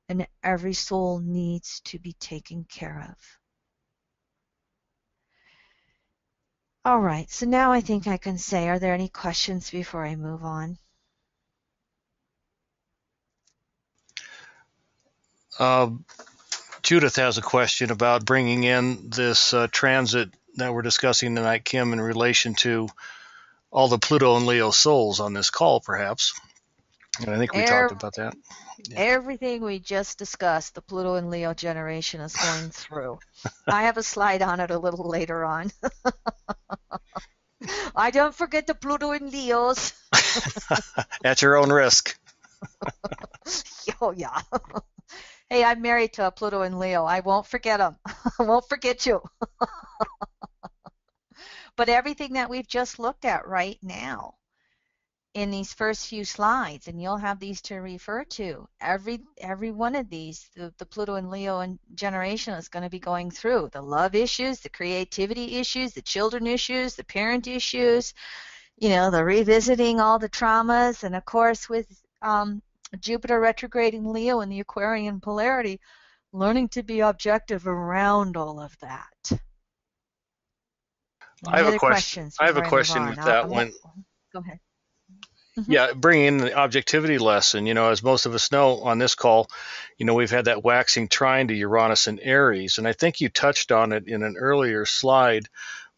and every soul needs to be taken care of. All right, so now I think I can say, are there any questions before I move on? Uh, Judith has a question about bringing in this transit that we're discussing tonight, Kim, in relation to all the Pluto and Leo souls on this call, perhaps. And I think we talked about that. Yeah. Everything we just discussed, the Pluto and Leo generation is going through. I have a slide on it a little later on. I don't forget the Pluto and Leos. At your own risk. Oh, yeah. Hey, I'm married to a Pluto and Leo. I won't forget them. I won't forget you. But everything that we've just looked at right now in these first few slides, and you'll have these to refer to. Every one of these, the Pluto and Leo and generation is going to be going through the love issues, the creativity issues, the children issues, the parent issues, the revisiting all the traumas, and of course with Jupiter retrograding Leo in the Aquarian polarity, learning to be objective around all of that. I Any have a other question. questions I have a before I move question on? with that one. Go ahead. Mm-hmm. Yeah, bringing in the objectivity lesson, as most of us know on this call, we've had that waxing trine to Uranus and Aries, and I think you touched on it in an earlier slide,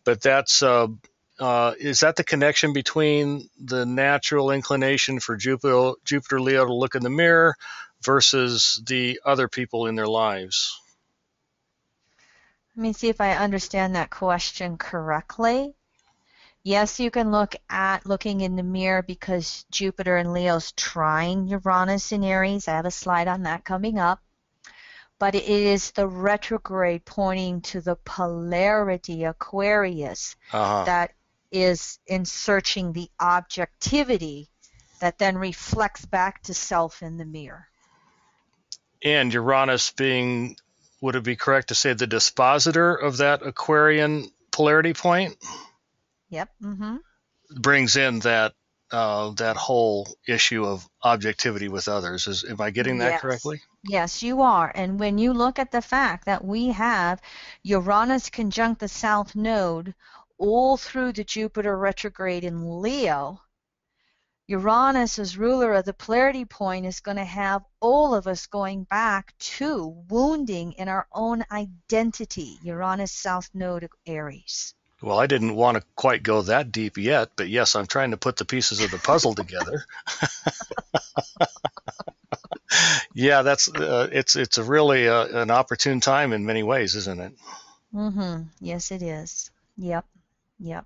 but that's is that the connection between the natural inclination for Jupiter Leo to look in the mirror versus the other people in their lives? Let me see if I understand that question correctly. Yes, you can look at looking in the mirror because Jupiter and Leo's trine Uranus in Aries. I have a slide on that coming up. But it is the retrograde pointing to the polarity Aquarius that is in searching the objectivity that then reflects back to self in the mirror. And Uranus being, would it be correct to say, the dispositor of that Aquarian polarity point? Yep. Mm-hmm. brings in that that whole issue of objectivity with others. Am I getting that Yes. correctly? Yes, you are. And when you look at the fact that we have Uranus conjunct the South Node all through the Jupiter retrograde in Leo, Uranus, as ruler of the polarity point, is going to have all of us going back to wounding in our own identity. Uranus South Node Aries. Well, I didn't want to quite go that deep yet, but yes, I'm trying to put the pieces of the puzzle together. Yeah, that's it's a really an opportune time in many ways, isn't it? Yes, it is. Yep. Yep.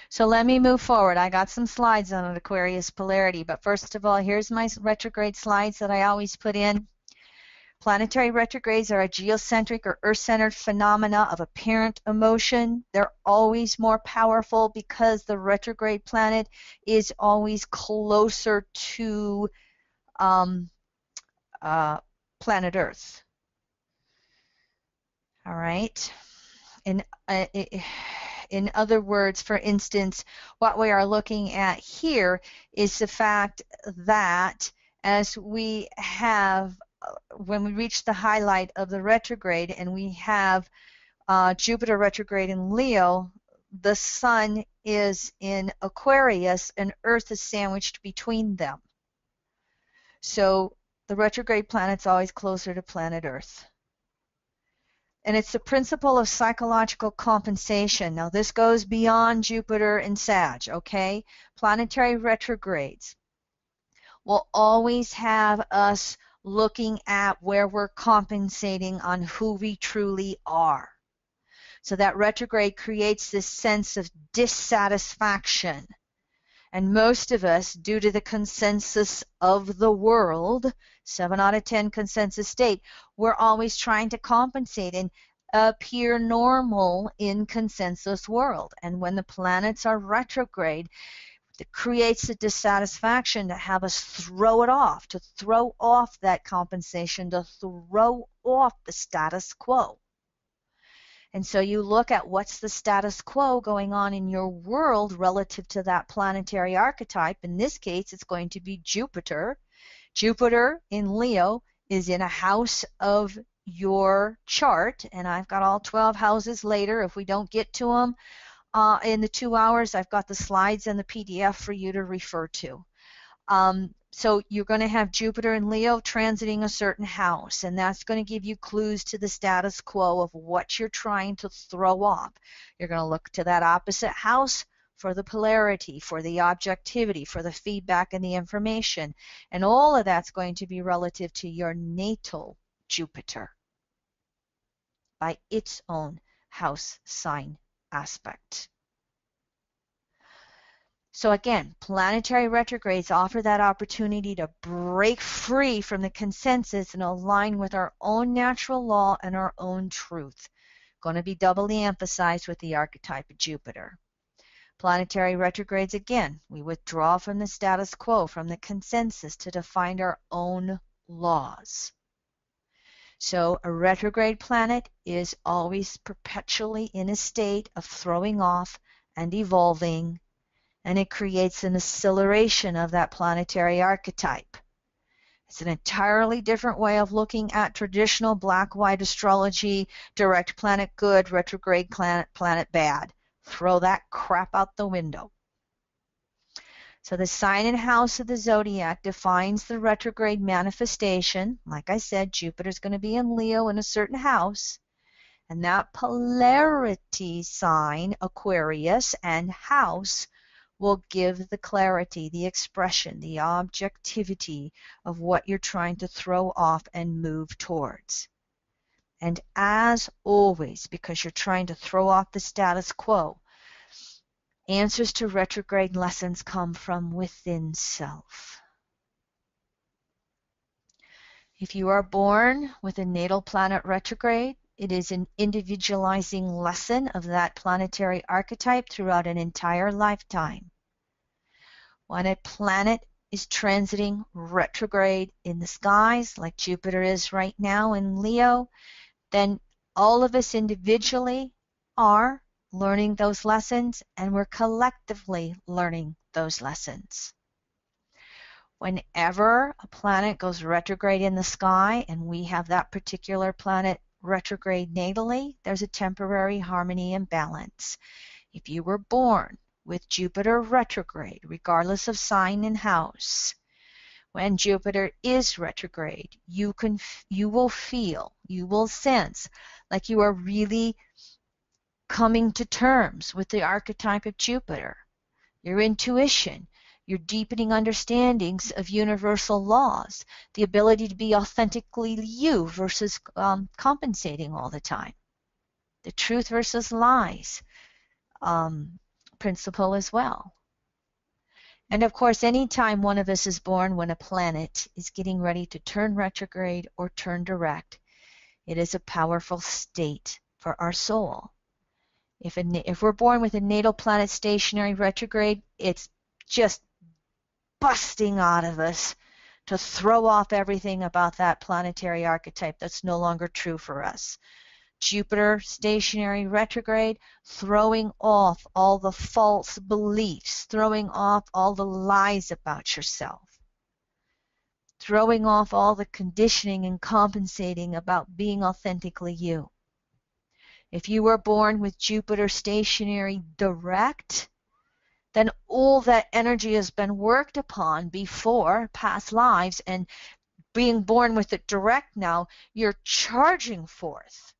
So let me move forward. I got some slides on Aquarius polarity, but first of all, here's my retrograde slides that I always put in. Planetary retrogrades are a geocentric or earth-centered phenomena of apparent emotion. They're always more powerful because the retrograde planet is always closer to um, planet Earth. All right. In, uh, in other words, for instance, what we are looking at here is the fact that as we have, when we reach the highlight of the retrograde and we have Jupiter retrograde in Leo, the Sun is in Aquarius and Earth is sandwiched between them. So the retrograde planet's always closer to planet Earth. And it's the principle of psychological compensation. Now, this goes beyond Jupiter and Sag, okay? Planetary retrogrades will always have us looking at where we're compensating on who we truly are. So that retrograde creates this sense of dissatisfaction. And most of us, due to the consensus of the world, 7 out of 10 consensus state, we're always trying to compensate and appear normal in consensus world. And when the planets are retrograde, it creates a dissatisfaction to have us throw it off, to throw off that compensation, to throw off the status quo. And so you look at what's the status quo going on in your world relative to that planetary archetype. In this case, it's going to be Jupiter. Jupiter in Leo is in a house of your chart, and I've got all 12 houses later. If we don't get to them in the 2 hours, I've got the slides and the PDF for you to refer to. So you're going to have Jupiter and Leo transiting a certain house, and that's going to give you clues to the status quo of what you're trying to throw off. You're going to look to that opposite house for the polarity, for the objectivity, for the feedback and the information. And all of that's going to be relative to your natal Jupiter by its own house sign aspect. So again, planetary retrogrades offer that opportunity to break free from the consensus and align with our own natural law and our own truth. Going to be doubly emphasized with the archetype of Jupiter. Planetary retrogrades, again, we withdraw from the status quo, from the consensus to define our own laws. So a retrograde planet is always perpetually in a state of throwing off and evolving, and it creates an acceleration of that planetary archetype. It's an entirely different way of looking at traditional black-white astrology, direct planet good, retrograde planet bad. Throw that crap out the window. So the sign and house of the zodiac defines the retrograde manifestation. Like I said, Jupiter's going to be in Leo in a certain house. And that polarity sign, Aquarius, and house will give the clarity, the expression, the objectivity of what you're trying to throw off and move towards. And as always, because you're trying to throw off the status quo, answers to retrograde lessons come from within self. If you are born with a natal planet retrograde, it is an individualizing lesson of that planetary archetype throughout an entire lifetime. When a planet is transiting retrograde in the skies, like Jupiter is right now in Leo, then all of us individually are learning those lessons, and we're collectively learning those lessons. Whenever a planet goes retrograde in the sky, and we have that particular planet retrograde natally, there's a temporary harmony and balance. If you were born with Jupiter retrograde, regardless of sign and house, when Jupiter is retrograde, you will feel, you will sense like you are really coming to terms with the archetype of Jupiter, your intuition, your deepening understandings of universal laws, the ability to be authentically you versus compensating all the time, the truth versus lies principle as well. And of course, anytime one of us is born when a planet is getting ready to turn retrograde or turn direct, it is a powerful state for our soul. If we're born with a natal planet stationary retrograde, it's just busting out of us to throw off everything about that planetary archetype that's no longer true for us. Jupiter stationary retrograde, throwing off all the false beliefs, throwing off all the lies about yourself, throwing off all the conditioning and compensating about being authentically you. If you were born with Jupiter stationary direct, then all that energy has been worked upon before, past lives, and being born with it direct now, you're charging forth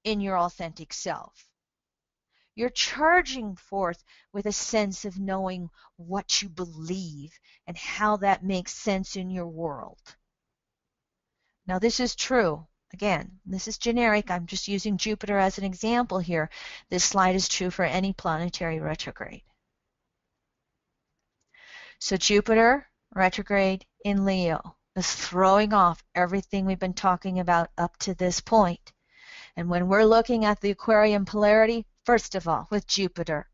in your authentic self. You're charging forth with a sense of knowing what you believe and how that makes sense in your world. Now, this is true. Again, this is generic. I'm just using Jupiter as an example here. This slide is true for any planetary retrograde. So Jupiter retrograde in Leo is throwing off everything we've been talking about up to this point. And when we're looking at the Aquarian polarity, first of all, with Jupiter,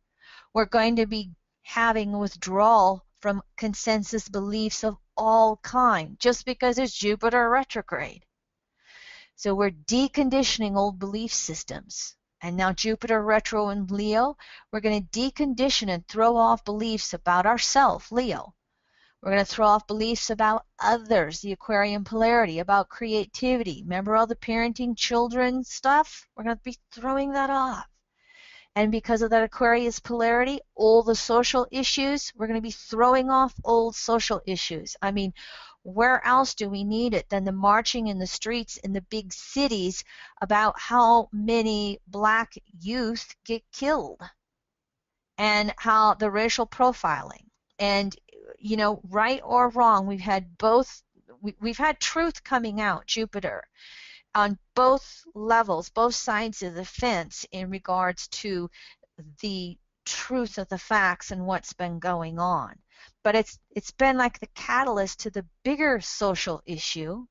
we're going to be having withdrawal from consensus beliefs of all kind, just because it's Jupiter retrograde. So we're deconditioning old belief systems. And now Jupiter retro in Leo, we're going to decondition and throw off beliefs about ourselves, Leo. We're going to throw off beliefs about others, the Aquarian polarity, about creativity. Remember all the parenting children stuff? We're going to be throwing that off. And because of that Aquarius polarity, all the social issues, we're going to be throwing off old social issues. I mean, where else do we need it than the marching in the streets in the big cities about how many black youth get killed and how the racial profiling? And you know, right or wrong, we've had both. We've had truth coming out, Jupiter, on both levels, both sides of the fence in regards to the truth of the facts and what's been going on. But it's been like the catalyst to the bigger social issue.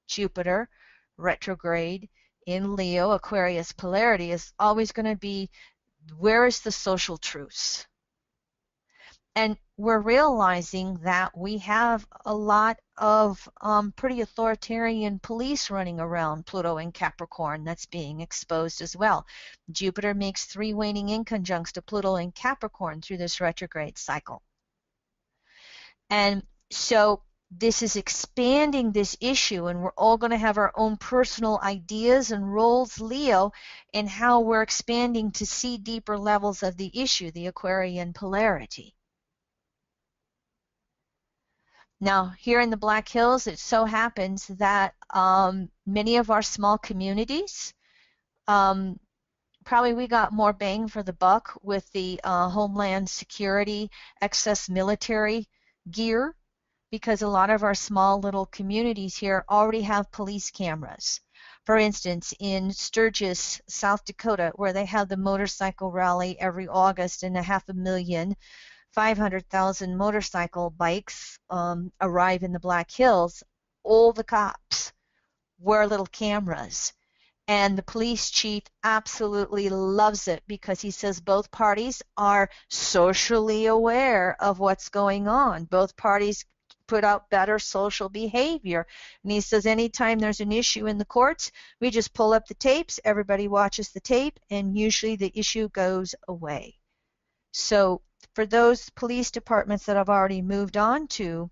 Jupiter retrograde in Leo, Aquarius polarity is always going to be, where is the social truth? And we're realizing that we have a lot of pretty authoritarian police running around Pluto and Capricorn that's being exposed as well. Jupiter makes 3 waning inconjuncts to Pluto and Capricorn through this retrograde cycle. And so this is expanding this issue, and we're all going to have our own personal ideas and roles, Leo, in how we're expanding to see deeper levels of the issue, the Aquarian polarity. Now, here in the Black Hills, it so happens that many of our small communities, probably we got more bang for the buck with the Homeland Security excess military gear, because a lot of our small little communities here already have police cameras. For instance, in Sturgis, South Dakota, where they have the motorcycle rally every August and 500,000 motorcycle bikes arrive in the Black Hills, all the cops wear little cameras. And the police chief absolutely loves it because he says both parties are socially aware of what's going on. Both parties put out better social behavior. And he says anytime there's an issue in the courts, we just pull up the tapes, everybody watches the tape, and usually the issue goes away. So for those police departments that have already moved on to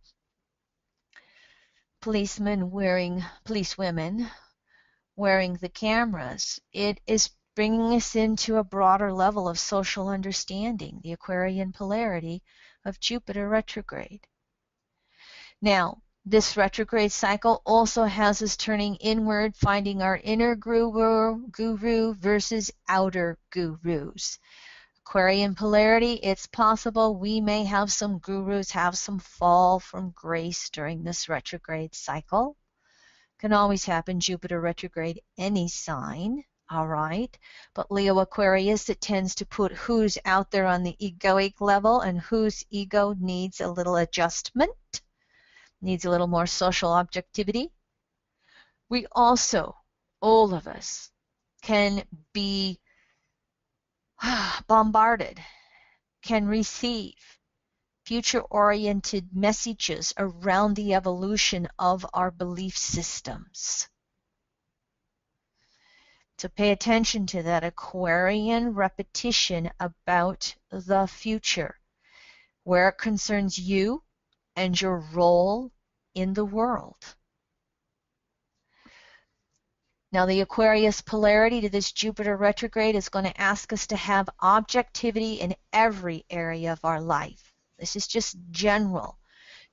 police women wearing the cameras, it is bringing us into a broader level of social understanding, the Aquarian polarity of Jupiter retrograde. Now, this retrograde cycle also has us turning inward, finding our inner guru versus outer gurus. Aquarian polarity, it's possible we may have some gurus have some fall from grace during this retrograde cycle. Can always happen, Jupiter retrograde, any sign, all right? But Leo Aquarius, it tends to put who's out there on the egoic level and whose ego needs a little adjustment, needs a little more social objectivity. We also, all of us, can be bombarded, can receive future-oriented messages around the evolution of our belief systems. So pay attention to that Aquarian repetition about the future, where it concerns you and your role in the world. Now, the Aquarius polarity to this Jupiter retrograde is going to ask us to have objectivity in every area of our life. This is just general.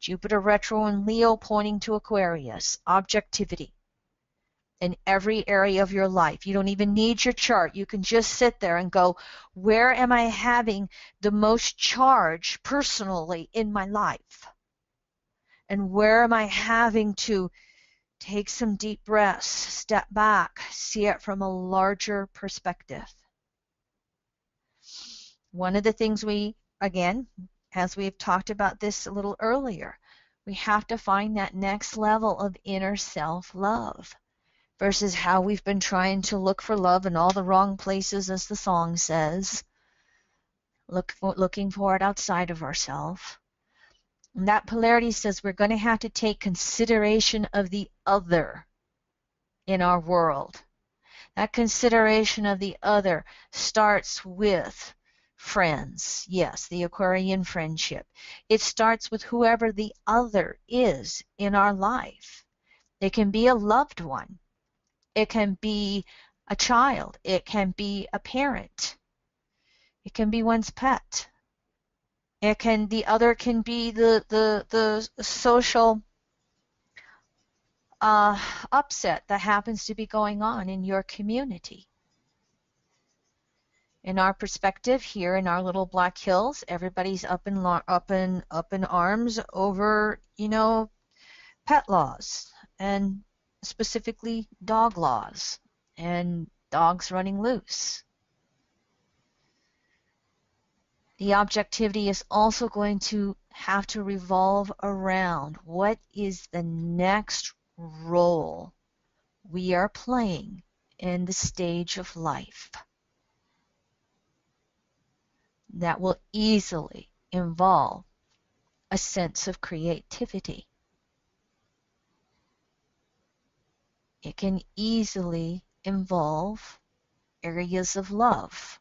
Jupiter retro and Leo pointing to Aquarius, objectivity in every area of your life. You don't even need your chart. You can just sit there and go, where am I having the most charge personally in my life? And where am I having to take some deep breaths, step back, see it from a larger perspective? One of the things we, again, as we've talked about this a little earlier, we have to find that next level of inner self-love versus how we've been trying to look for love in all the wrong places, as the song says, looking for it outside of ourselves. And that polarity says we're going to have to take consideration of the other in our world. That consideration of the other starts with friends. Yes, the Aquarian friendship. It starts with whoever the other is in our life. It can be a loved one. It can be a child. It can be a parent. It can be one's pet. The other can be the social upset that happens to be going on in your community. In our perspective here in our little Black Hills, everybody's up in arms over, pet laws, and specifically dog laws and dogs running loose. The objectivity is also going to have to revolve around what is the next role we are playing in the stage of life. That will easily involve a sense of creativity. It can easily involve areas of love.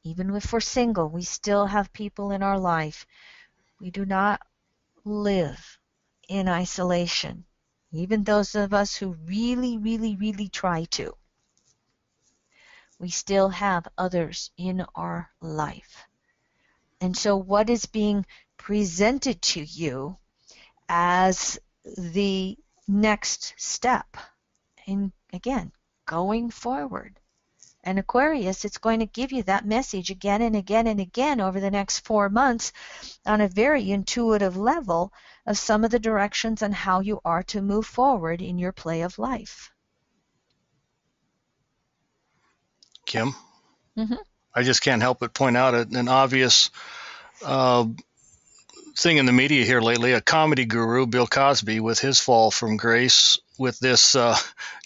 Even if we're single, we still have people in our life. We do not live in isolation. Even those of us who really, really, really try to. We still have others in our life. And so what is being presented to you as the next step? And again, going forward. And Aquarius, it's going to give you that message again and again and again over the next 4 months on a very intuitive level of some of the directions on how you are to move forward in your play of life. Kim, Mm-hmm. I just can't help but point out an obvious thing in the media here lately. A comedy guru, Bill Cosby, with his fall from grace with this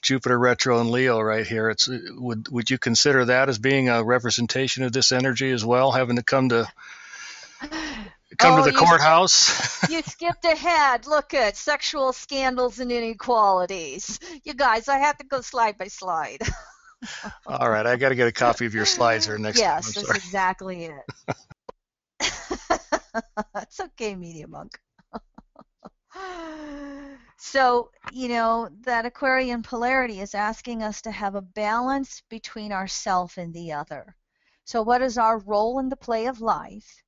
Jupiter retro and Leo right here. Would you consider that as being a representation of this energy as well, having to come to come to Oh, the courthouse. you skipped ahead. Look at sexual scandals and inequalities. You guys, I have to go slide by slide. All right, I got to get a copy of your slides here next time. Yes, I'm that's sorry. exactly it. It's okay, Media Monk. So, that Aquarian polarity is asking us to have a balance between ourself and the other. So, what is our role in the play of life,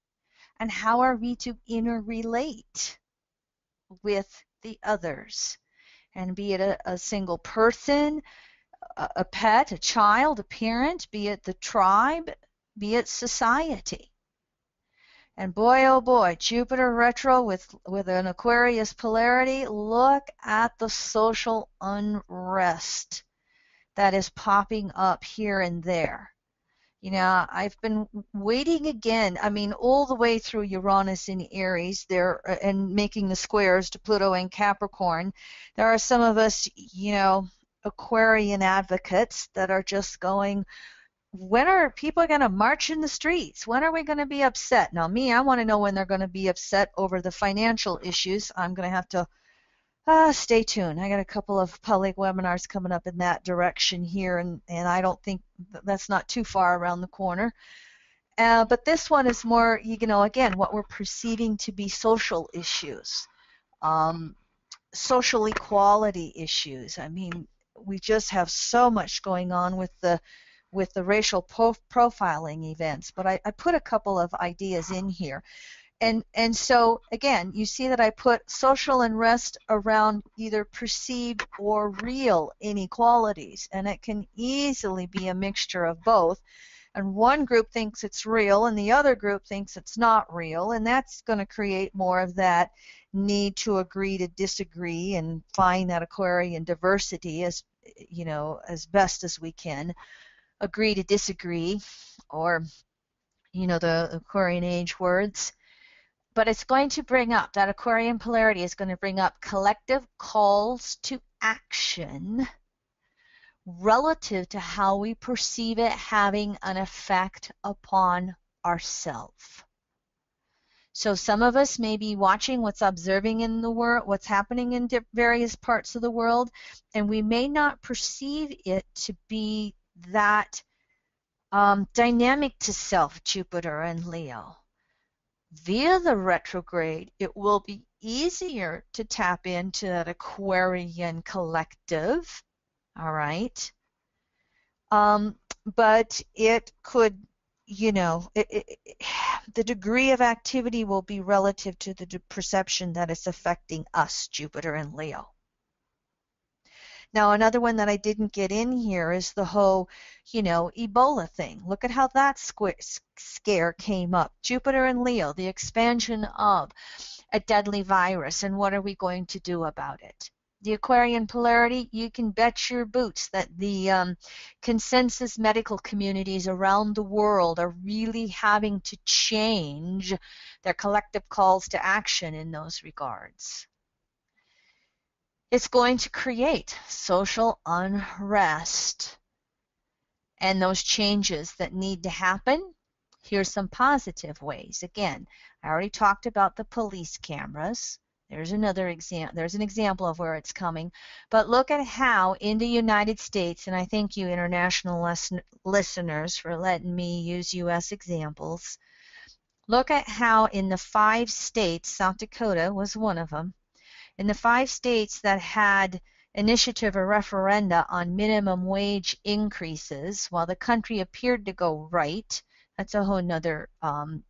and how are we to interrelate with the others? And be it a single person, a pet, a child, a parent, be it the tribe, be it society. And boy, oh boy, Jupiter retro with an Aquarius polarity, look at the social unrest that is popping up here and there. I've been waiting again. I mean, all the way through Uranus in Aries there and making the squares to Pluto and Capricorn. There are some of us, Aquarian advocates that are just going, when are people going to march in the streets? When are we going to be upset? Now, me, I want to know when they're going to be upset over the financial issues. I'm going to have to stay tuned. I got a couple of public webinars coming up in that direction here, and I don't think that's not too far around the corner. But this one is more, again, what we're perceiving to be social issues, social equality issues. I mean, we just have so much going on with the racial profiling events. But I put a couple of ideas in here. And so, again, you see that I put social unrest around either perceived or real inequalities, and it can easily be a mixture of both. And one group thinks it's real, and the other group thinks it's not real, and that's going to create more of that need to agree to disagree and find that Aquarian diversity as best as we can. Agree to disagree, or the Aquarian age words. But it's going to bring up, that Aquarian polarity is going to bring up collective calls to action relative to how we perceive it having an effect upon ourselves. So some of us may be watching what's observing in the world, what's happening in various parts of the world, and we may not perceive it to be that dynamic to self, Jupiter and Leo. Via the retrograde, it will be easier to tap into that Aquarian collective, all right? But it could, the degree of activity will be relative to the perception that it's affecting us, Jupiter and Leo. Now, another one that I didn't get in here is the whole, Ebola thing. Look at how that scare came up. Jupiter and Leo, the expansion of a deadly virus, and what are we going to do about it? The Aquarian polarity, you can bet your boots that the consensus medical communities around the world are really having to change their collective calls to action in those regards. It's going to create social unrest. And those changes that need to happen, here's some positive ways. Again, I already talked about the police cameras. There's another example. There's an example of where it's coming. But look at how in the United States, and I thank you international listeners for letting me use U.S. examples. Look at how in the 5 states, South Dakota was one of them, in the 5 states that had initiative or referenda on minimum wage increases, while the country appeared to go right, that's a whole nother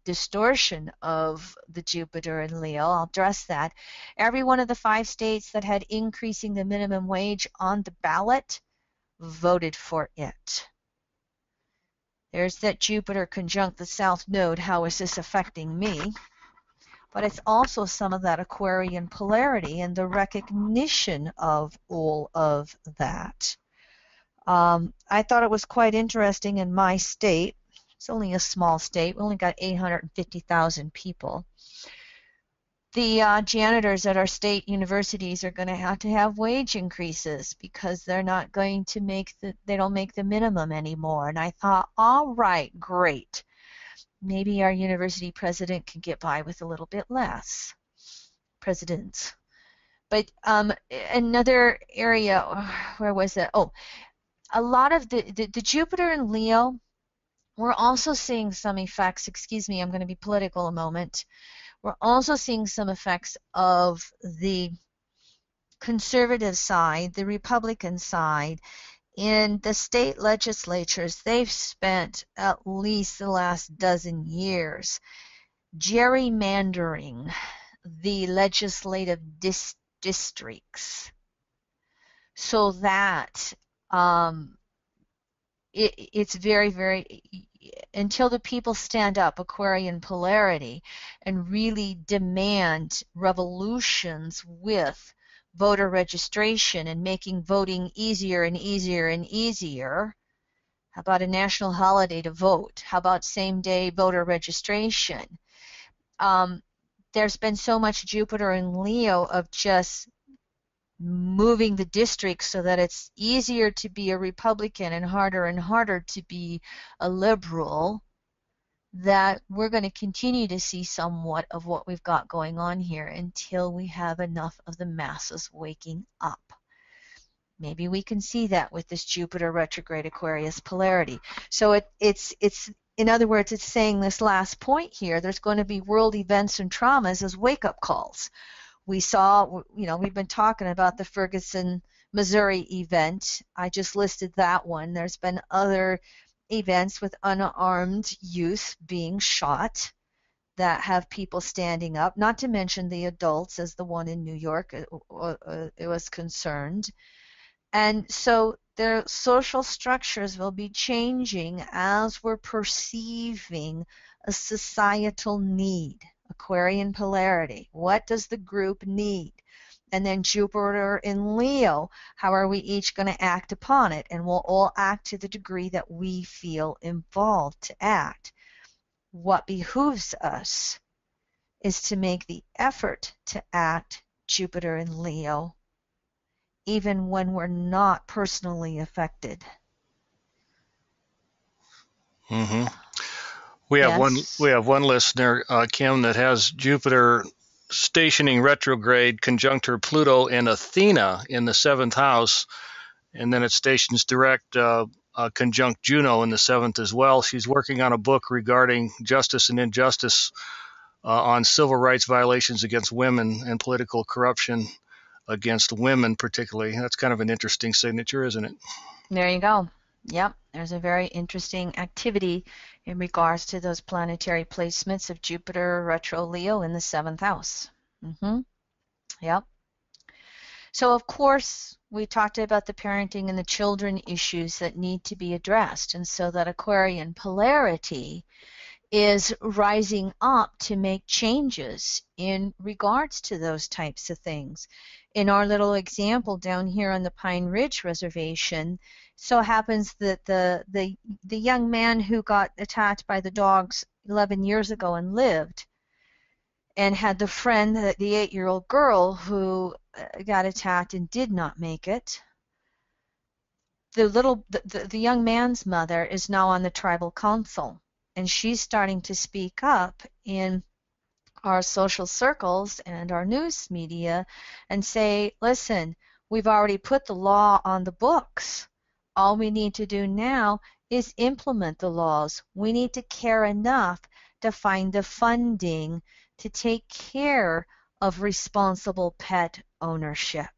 distortion of the Jupiter and Leo. I'll address that. Every one of the 5 states that had increasing the minimum wage on the ballot voted for it. There's that Jupiter conjunct the South Node. How is this affecting me? But it's also some of that Aquarian polarity and the recognition of all of that. I thought it was quite interesting in my state. It's only a small state. We only got 850,000 people. The janitors at our state universities are going to have wage increases because they're not going to they don't make the minimum anymore. And I thought, all right, great. maybe our university president can get by with a little bit less. Presidents. But another area, where was it? Oh, a lot of the Jupiter in Leo, we're also seeing some effects. Excuse me, I'm going to be political a moment. We're also seeing some effects of the conservative side, the Republican side. In the state legislatures, they've spent at least the last dozen years gerrymandering the legislative districts so that it's very, very, until the people stand up, Aquarian polarity, and really demand revolutions with voter registration and making voting easier and easier and easier. How about a national holiday to vote? How about same-day voter registration? There's been so much Jupiter in Leo of just moving the districts so that it's easier to be a Republican and harder to be a liberal, that we're going to continue to see somewhat of what we've got going on here until we have enough of the masses waking up. Maybe we can see that with this Jupiter retrograde Aquarius polarity. So it's in other words, it's saying this last point here, there's going to be world events and traumas as wake-up calls. We saw, we've been talking about the Ferguson, Missouri event. I just listed that one. There's been other events with unarmed youth being shot that have people standing up, not to mention the adults, as the one in New York it was concerned. And so their social structures will be changing as we're perceiving a societal need. Aquarian polarity. What does the group need? And then Jupiter in Leo, how are we each going to act upon it? And we'll all act to the degree that we feel involved to act. What behooves us is to make the effort to act, Jupiter in Leo, even when we're not personally affected. Mm-hmm. We have one listener, Kim, that has Jupiter stationing retrograde conjunctor Pluto and Athena in the 7th house, and then it stations direct conjunct Juno in the 7th as well. She's working on a book regarding justice and injustice on civil rights violations against women and political corruption against women particularly. That's kind of an interesting signature, isn't it? There you go. Yep, there's a very interesting activity in regards to those planetary placements of Jupiter retro Leo in the 7th house. Yep. So of course, we talked about the parenting and the children issues that need to be addressed, and so that Aquarian polarity is rising up to make changes in regards to those types of things. In our little example down here on the Pine Ridge Reservation, so happens that the young man who got attacked by the dogs 11 years ago and lived, and had the friend, the 8-year-old girl who got attacked and did not make it. The young man's mother is now on the tribal council, and she's starting to speak up in our social circles and our news media and say, listen, we've already put the law on the books. All we need to do now is implement the laws. We need to care enough to find the funding to take care of responsible pet ownership.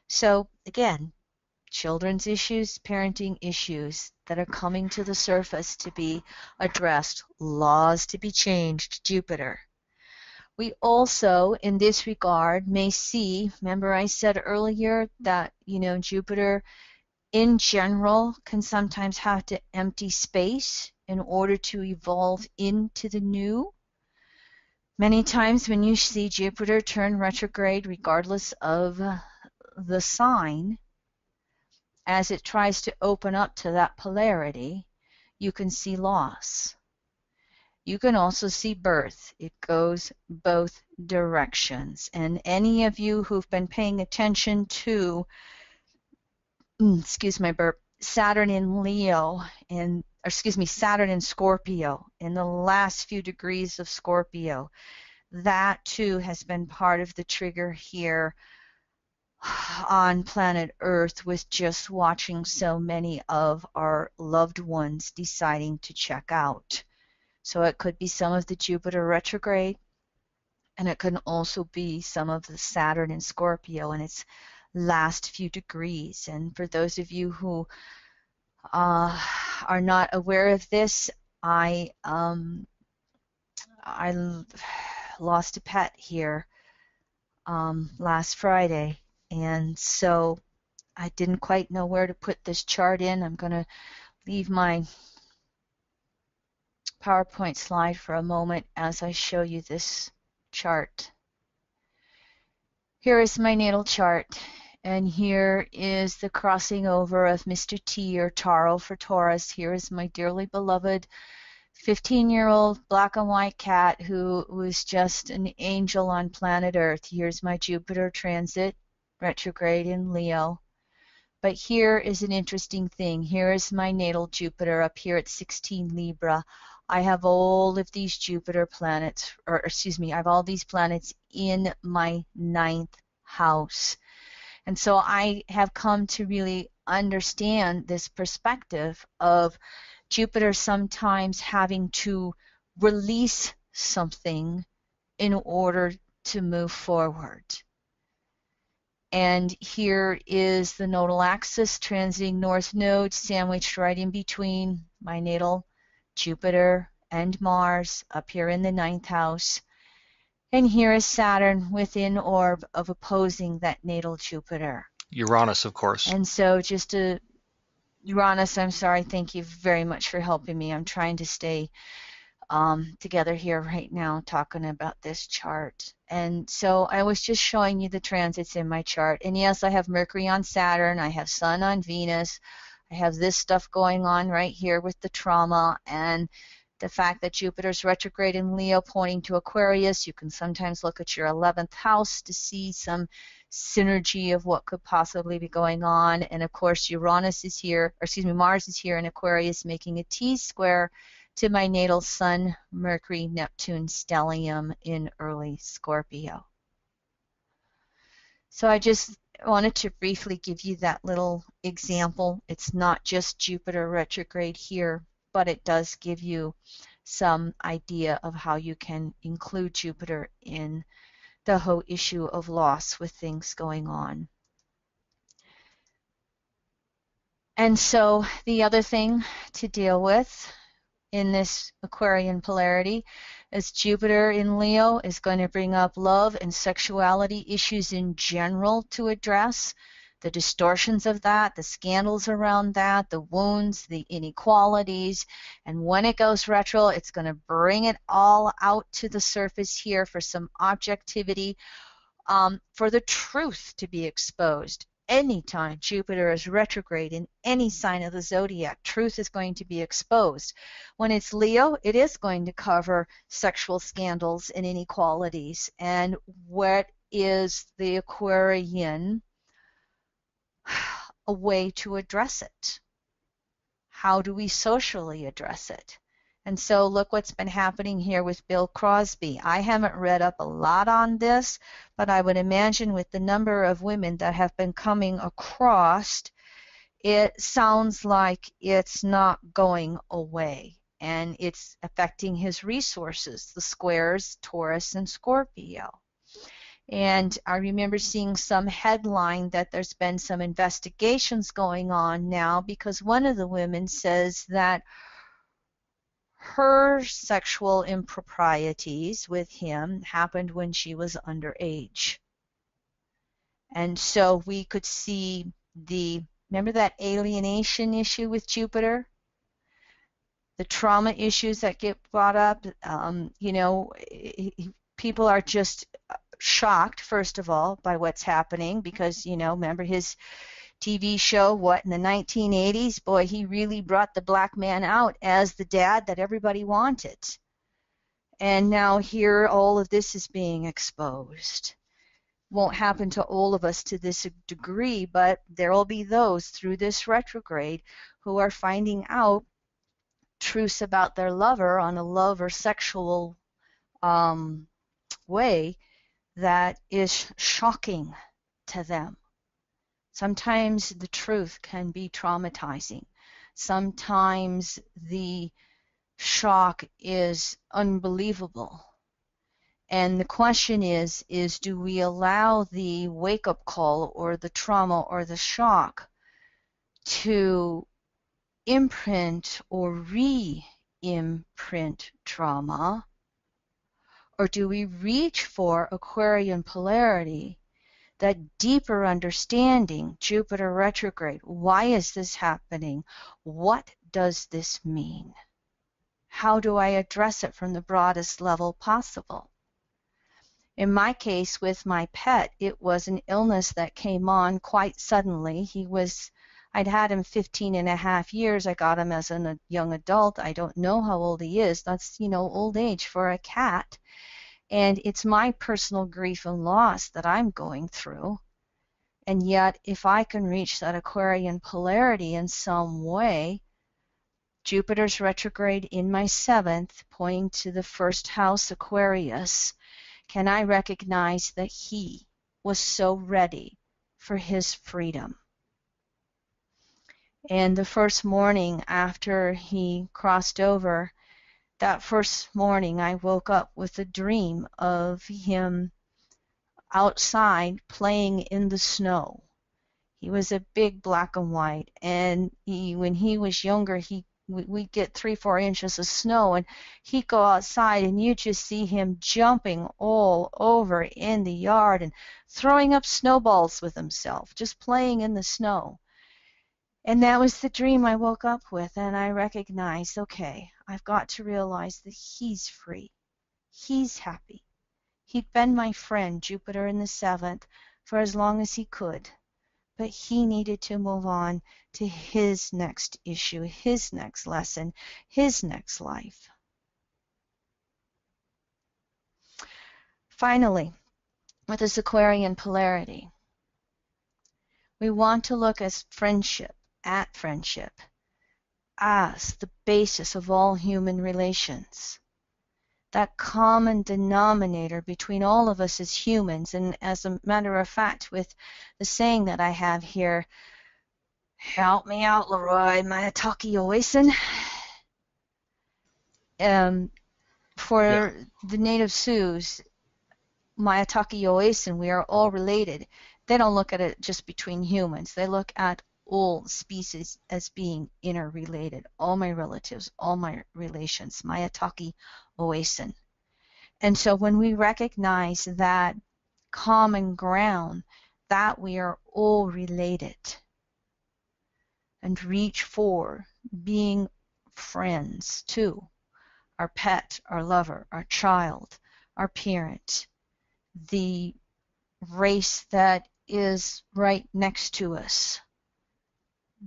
So again, children's issues, parenting issues that are coming to the surface to be addressed, laws to be changed, Jupiter. We also, in this regard, may see, remember I said earlier that, Jupiter in general can sometimes have to empty space in order to evolve into the new. Many times when you see Jupiter turn retrograde, regardless of the sign, as it tries to open up to that polarity, you can see loss. You can also see birth. It goes both directions. And any of you who've been paying attention to, excuse my burp, Saturn in Leo and Saturn in Scorpio, in the last few degrees of Scorpio. That too has been part of the trigger here on planet Earth, with just watching so many of our loved ones deciding to check out. So it could be some of the Jupiter retrograde, and it can also be some of the Saturn in Scorpio in its last few degrees. And for those of you who are not aware of this, I lost a pet here last Friday, and so I didn't quite know where to put this chart in. I'm going to leave my PowerPoint slide for a moment as I show you this chart. Here is my natal chart, and here is the crossing over of Mr. T, or Taro for Taurus. Here is my dearly beloved 15-year-old black and white cat who was just an angel on planet Earth. Here's my Jupiter transit retrograde in Leo. But here is an interesting thing. Here is my natal Jupiter up here at 16 Libra. I have all of these Jupiter planets, or excuse me, I have all these planets in my 9th house. And so I have come to really understand this perspective of Jupiter sometimes having to release something in order to move forward. And here is the nodal axis transiting North Node, sandwiched right in between my natal Jupiter and Mars up here in the 9th house. And here is Saturn within orb of opposing that natal Jupiter. Uranus, of course. And so just to Uranus, I'm sorry, thank you very much for helping me. I'm trying to stay together here right now talking about this chart. And so I was just showing you the transits in my chart. And yes, I have Mercury on Saturn, I have Sun on Venus, I have this stuff going on right here with the trauma, and the fact that Jupiter's retrograde in Leo pointing to Aquarius. You can sometimes look at your 11th house to see some synergy of what could possibly be going on. And of course, Uranus is here, or excuse me, Mars is here in Aquarius, making a T-square to my natal Sun, Mercury, Neptune stellium in early Scorpio. So I just wanted to briefly give you that little example. It's not just Jupiter retrograde here, but it does give you some idea of how you can include Jupiter in the whole issue of loss with things going on. And so the other thing to deal with in this Aquarian polarity is Jupiter in Leo is going to bring up love and sexuality issues in general to address, the distortions of that, the scandals around that, the wounds, the inequalities. And when it goes retro, it's going to bring it all out to the surface here for some objectivity, for the truth to be exposed. Anytime Jupiter is retrograde in any sign of the zodiac, truth is going to be exposed. When it's Leo, it is going to cover sexual scandals and inequalities. And what is the Aquarian a way to address it? How do we socially address it? And so look what's been happening here with Bill Crosby. I haven't read up a lot on this, but I would imagine with the number of women that have been coming across, it sounds like it's not going away, and it's affecting his resources, the squares, Taurus, and Scorpio. And I remember seeing some headline that there's been some investigations going on now because one of the women says that her sexual improprieties with him happened when she was underage. And so we could see remember that alienation issue with Jupiter? The trauma issues that get brought up, people are just shocked, first of all, by what's happening because, remember his TV show, in the 1980s? Boy, he really brought the black man out as the dad that everybody wanted. And now here all of this is being exposed. Won't happen to all of us to this degree, but there will be those through this retrograde who are finding out truths about their lover on a love or sexual way that is shocking to them. Sometimes the truth can be traumatizing. Sometimes the shock is unbelievable. And the question is do we allow the wake-up call or the trauma or the shock to imprint or re-imprint trauma? Or do we reach for Aquarian polarity, that deeper understanding, Jupiter retrograde? Why is this happening? What does this mean? How do I address it from the broadest level possible? In my case with my pet, it was an illness that came on quite suddenly. I'd had him 15 and a half years. I got him as a young adult. I don't know how old he is. That's, old age for a cat. And it's my personal grief and loss that I'm going through. And yet, if I can reach that Aquarian polarity in some way, Jupiter's retrograde in my 7th, pointing to the first house, Aquarius, can I recognize that he was so ready for his freedom? And the first morning after he crossed over, that first morning I woke up with a dream of him outside playing in the snow. He was a big black and white, and when he was younger, we'd get 3-4 inches of snow, and he'd go outside and you just see him jumping all over in the yard and throwing up snowballs with himself, just playing in the snow. And that was the dream I woke up with, and I recognized, okay, I've got to realize that he's free. He's happy. He'd been my friend, Jupiter in the 7th, for as long as he could. But he needed to move on to his next issue, his next lesson, his next life. Finally, with this Aquarian polarity, we want to look at friendship as the basis of all human relations. That common denominator between all of us as humans, and as a matter of fact, with the saying that I have here, help me out, Leroy, Mayataki Oisin. For the native Sioux, Mayataki Oisin, we are all related. They don't look at it just between humans. They look at all species as being interrelated. All my relatives, all my relations, Mayataki Oisin. And so when we recognize that common ground, that we are all related, and reach for being friends to our pet, our lover, our child, our parent, the race that is right next to us,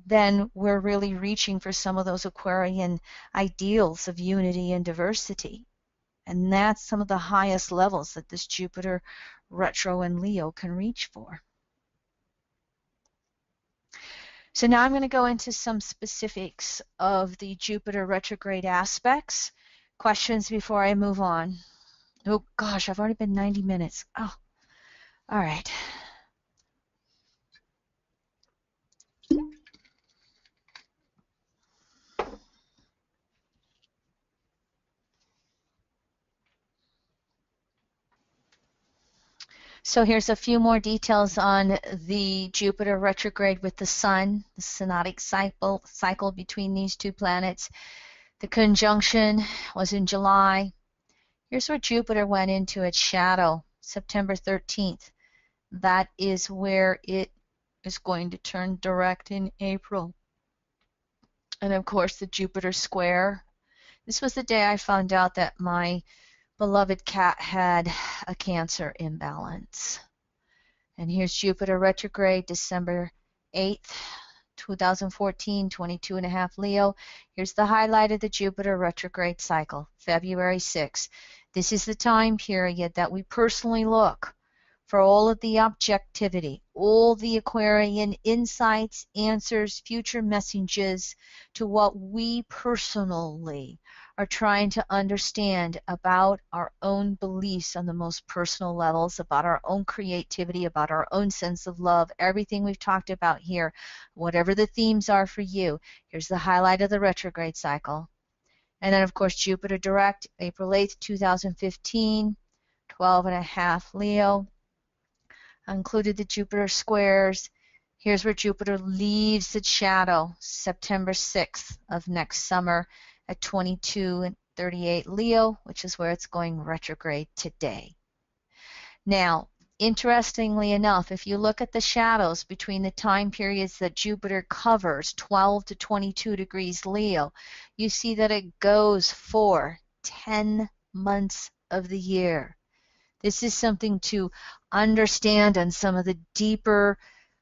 then we're really reaching for some of those Aquarian ideals of unity and diversity. And that's some of the highest levels that this Jupiter retro in Leo can reach for. So now I'm going to go into some specifics of the Jupiter retrograde aspects. Questions before I move on? Oh gosh, I've already been 90 minutes. Oh, all right. So here's a few more details on the Jupiter retrograde with the Sun, the synodic cycle between these two planets. The conjunction was in July. Here's where Jupiter went into its shadow, September 13th. That is where it is going to turn direct in April. And of course, the Jupiter square. This was the day I found out that my beloved cat had a Cancer imbalance. And here's Jupiter retrograde, December 8th, 2014, 22.5 Leo. Here's the highlight of the Jupiter retrograde cycle, February 6th. This is the time period that we personally look for all of the objectivity, all the Aquarian insights, answers, future messages to what we personally are trying to understand about our own beliefs on the most personal levels, about our own creativity, about our own sense of love, everything we've talked about here, whatever the themes are for you. Here's the highlight of the retrograde cycle. And then, of course, Jupiter direct, April 8th, 2015, 12.5 Leo. I included the Jupiter squares. Here's where Jupiter leaves its shadow, September 6th of next summer at 22 and 38 Leo, which is where it's going retrograde today. Now, interestingly enough, if you look at the shadows between the time periods that Jupiter covers, 12 to 22 degrees Leo, you see that it goes for 10 months of the year. This is something to understand on some of the deeper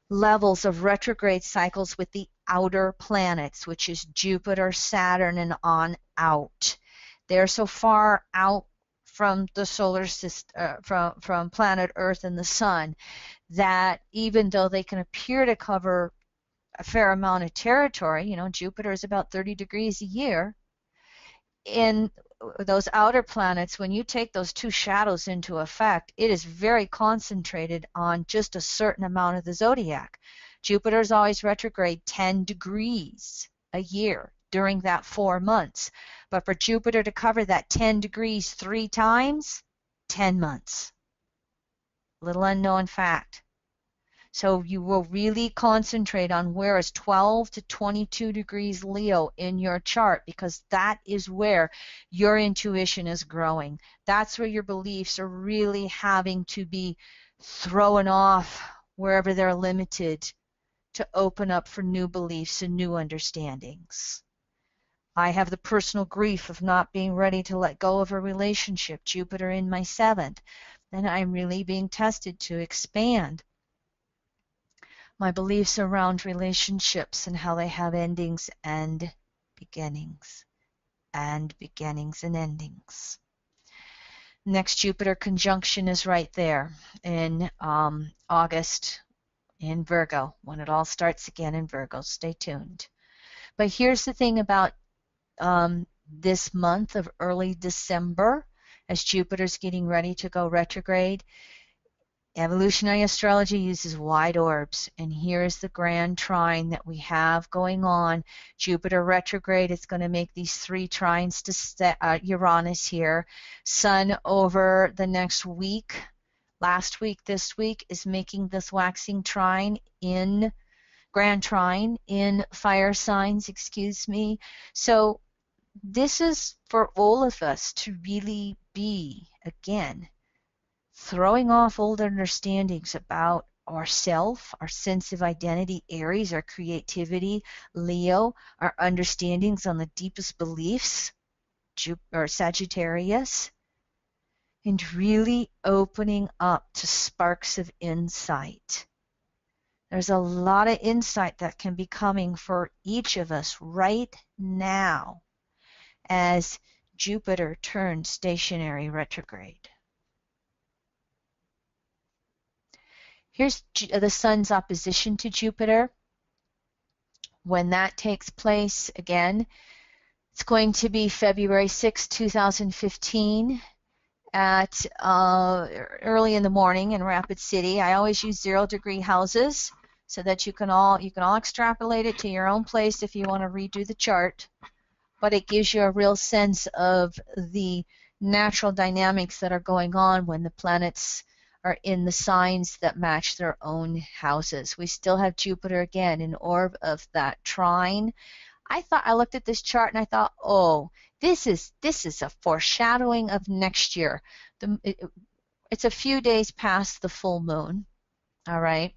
levels of retrograde cycles with the outer planets, which is Jupiter, Saturn, and on out. They're so far out from the solar system, from planet Earth and the Sun, that even though they can appear to cover a fair amount of territory, Jupiter is about 30 degrees a year, in those outer planets, when you take those two shadows into effect, it is very concentrated on just a certain amount of the zodiac. Jupiter is always retrograde 10 degrees a year during that 4 months. But for Jupiter to cover that 10 degrees 3 times, 10 months. Little unknown fact. So you will really concentrate on where is 12 to 22 degrees Leo in your chart, because that is where your intuition is growing. That's where your beliefs are really having to be thrown off wherever they're limited to open up for new beliefs and new understandings. I have the personal grief of not being ready to let go of a relationship, Jupiter in my 7th, and I'm really being tested to expand my beliefs around relationships and how they have endings and beginnings, and beginnings and endings. Next Jupiter conjunction is right there in August in Virgo, when it all starts again in Virgo. Stay tuned. But here's the thing about this month of early December, as Jupiter's getting ready to go retrograde. Evolutionary astrology uses wide orbs, and here's the grand trine that we have going on. Jupiter retrograde is going to make these 3 trines to Uranus here. Sun over the next week, last week, this week, is making this waxing trine in grand trine in fire signs, So this is for all of us to really be, again, throwing off old understandings about ourself, our sense of identity, Aries, our creativity, Leo, our understandings on the deepest beliefs, or Sagittarius, and really opening up to sparks of insight. There's a lot of insight that can be coming for each of us right now as Jupiter turns stationary retrograde. Here's the Sun's opposition to Jupiter. When that takes place, again, it's going to be February 6, 2015 at early in the morning in Rapid City. I always use 0-degree houses so that you can all extrapolate it to your own place if you want to redo the chart. But it gives you a real sense of the natural dynamics that are going on when the planets are in the signs that match their own houses. We still have Jupiter again in orb of that trine. I looked at this chart and I thought, oh, this is a foreshadowing of next year. It's a few days past the full moon, all right?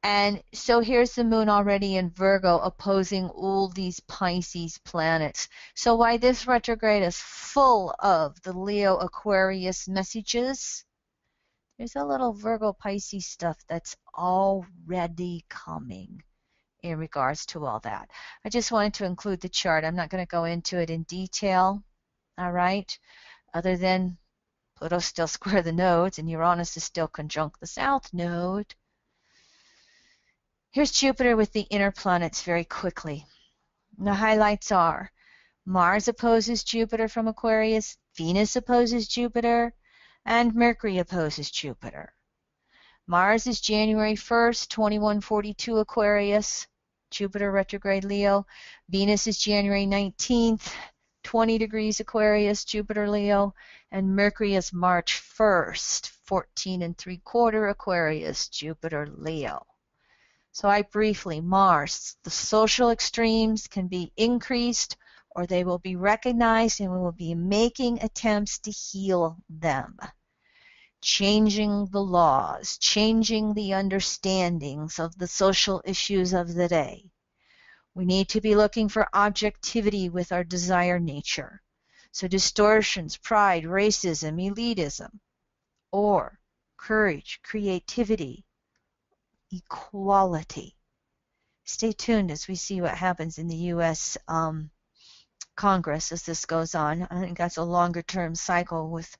And so here's the moon already in Virgo opposing all these Pisces planets. So why this retrograde is full of the Leo Aquarius messages, there's a little Virgo Pisces stuff that's already coming in regards to all that. I just wanted to include the chart. I'm not going to go into it in detail, all right, other than Pluto's still square the nodes, and Uranus is still conjunct the south node. Here's Jupiter with the inner planets very quickly. The highlights are Mars opposes Jupiter from Aquarius, Venus opposes Jupiter, and Mercury opposes Jupiter. Mars is January 1st, 2142 Aquarius, Jupiter retrograde Leo. Venus is January 19th, 20 degrees Aquarius, Jupiter Leo. And Mercury is March 1st, 14 3/4 Aquarius, Jupiter Leo. So Mars, the social extremes can be increased or they will be recognized, and we will be making attempts to heal them. Changing the laws, changing the understandings of the social issues of the day. We need to be looking for objectivity with our desire nature. So distortions, pride, racism, elitism, or courage, creativity, equality. Stay tuned as we see what happens in the U.S. Congress as this goes on. I think that's a longer term cycle with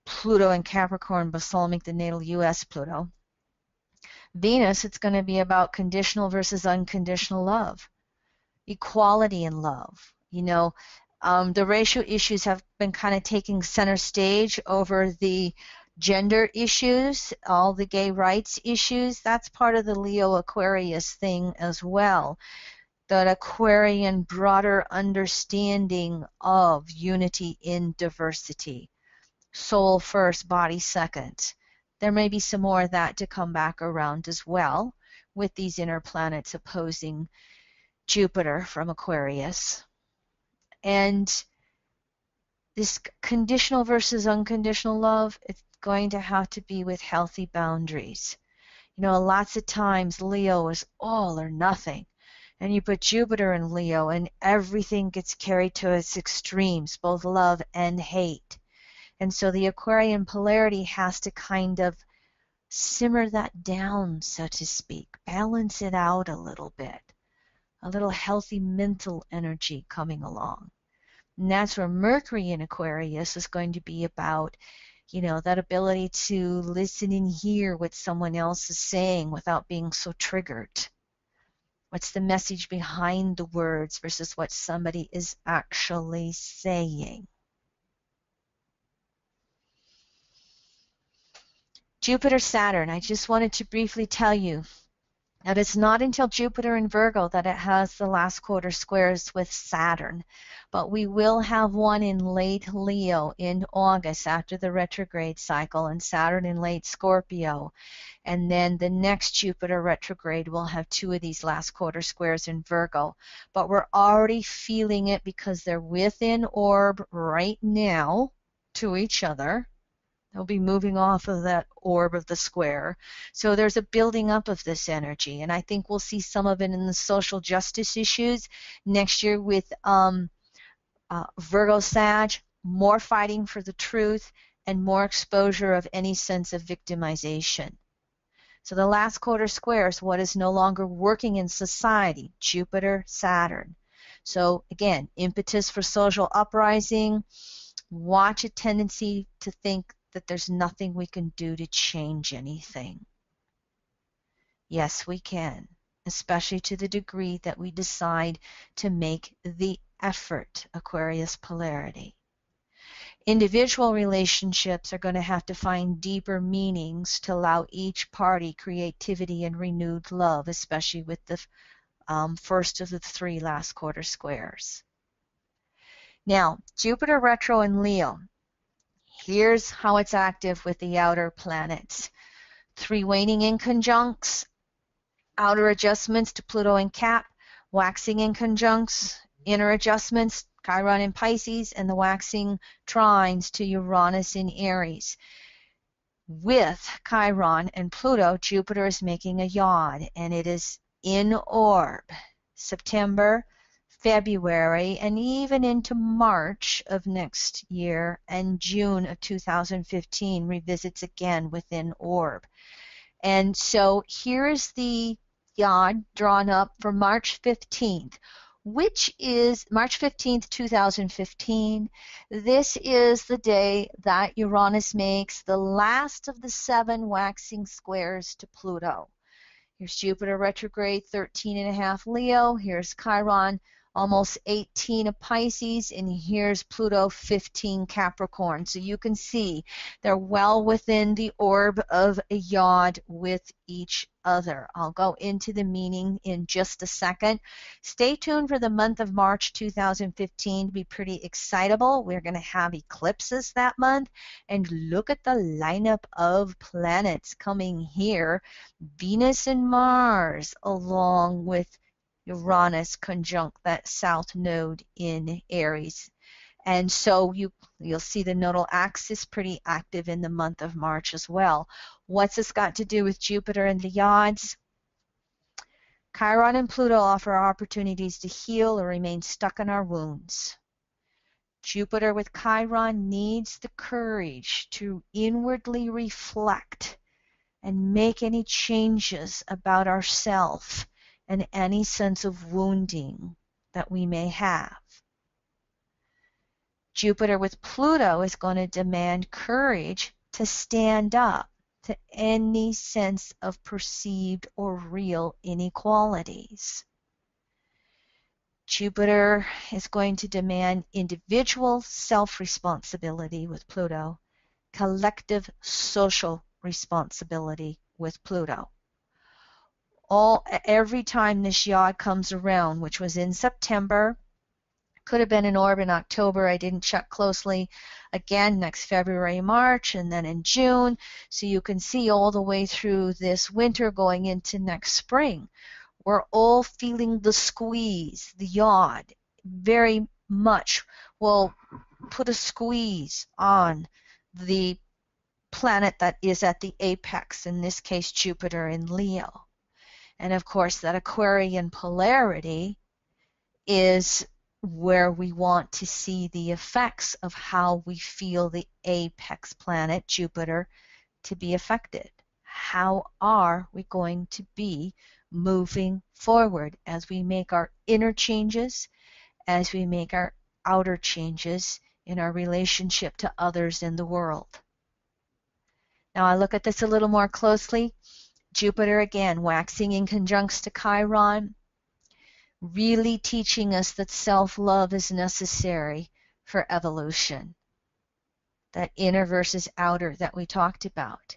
Pluto and Capricorn balsamic the natal U.S. Pluto. Venus, it's going to be about conditional versus unconditional love, equality in love. The racial issues have been kind of taking center stage over the gender issues, all the gay rights issues. That's part of the Leo Aquarius thing as well. That Aquarian broader understanding of unity in diversity. Soul first, body second. There may be some more of that to come back around as well with these inner planets opposing Jupiter from Aquarius. And this conditional versus unconditional love, it's going to have to be with healthy boundaries. Lots of times Leo is all or nothing. And you put Jupiter in Leo and everything gets carried to its extremes, both love and hate. And so the Aquarian polarity has to kind of simmer that down, so to speak, balance it out a little bit, a little healthy mental energy coming along. And that's where Mercury in Aquarius is going to be about, that ability to listen and hear what someone else is saying without being so triggered. What's the message behind the words versus what somebody is actually saying? Jupiter, Saturn, I just wanted to briefly tell you that it's not until Jupiter in Virgo that it has the last quarter squares with Saturn, but we will have one in late Leo in August after the retrograde cycle, and Saturn in late Scorpio. And then the next Jupiter retrograde will have two of these last quarter squares in Virgo. But we're already feeling it because they're within orb right now to each other. They'll be moving off of that orb of the square. So there's a building up of this energy. And I think we'll see some of it in the social justice issues next year with Virgo Sag, more fighting for the truth and more exposure of any sense of victimization. So the last quarter square is what is no longer working in society, Jupiter, Saturn. So again, impetus for social uprising. Watch a tendency to think that there's nothing we can do to change anything. Yes, we can, especially to the degree that we decide to make the effort, Aquarius polarity. Individual relationships are going to have to find deeper meanings to allow each party creativity and renewed love, especially with the first of the three last quarter squares. Now, Jupiter retro in Leo. Here's how it's active with the outer planets. 3 waning inconjuncts, outer adjustments to Pluto and Cap, waxing inconjuncts, inner adjustments, Chiron in Pisces, and the waxing trines to Uranus in Aries. With Chiron and Pluto, Jupiter is making a yod, and it is in orb. September, February, and even into March of next year, and June of 2015 revisits again within orb. And so here is the yod drawn up for March 15th. which is March 15th, 2015. This is the day that Uranus makes the last of the 7 waxing squares to Pluto. Here's Jupiter retrograde, 13.5 Leo. Here's Chiron, almost 18 of Pisces. And here's Pluto, 15 Capricorn. So you can see they're well within the orb of a yod with each other. I'll go into the meaning in just a second. Stay tuned for the month of March 2015 to be pretty excitable. We're going to have eclipses that month. And look at the lineup of planets coming here. Venus and Mars, along with Uranus conjunct that south node in Aries. And so you'll see the nodal axis pretty active in the month of March as well. What's this got to do with Jupiter and the yods? Chiron and Pluto offer opportunities to heal or remain stuck in our wounds. Jupiter with Chiron needs the courage to inwardly reflect and make any changes about ourselves and any sense of wounding that we may have. Jupiter with Pluto is going to demand courage to stand up to any sense of perceived or real inequalities. Jupiter is going to demand individual self-responsibility with Pluto, collective social responsibility with Pluto. Every time this yod comes around, which was in September, could have been an orb in October, I didn't check closely, again next February, March, and then in June, so you can see all the way through this winter going into next spring. We're all feeling the squeeze, the yod, very much will put a squeeze on the planet that is at the apex, in this case Jupiter in Leo. And of course that Aquarian polarity is where we want to see the effects of how we feel the apex planet, Jupiter, to be affected. How are we going to be moving forward as we make our inner changes, as we make our outer changes in our relationship to others in the world? Now I look at this a little more closely. Jupiter again waxing in conjuncts to Chiron, really teaching us that self-love is necessary for evolution. That inner versus outer that we talked about.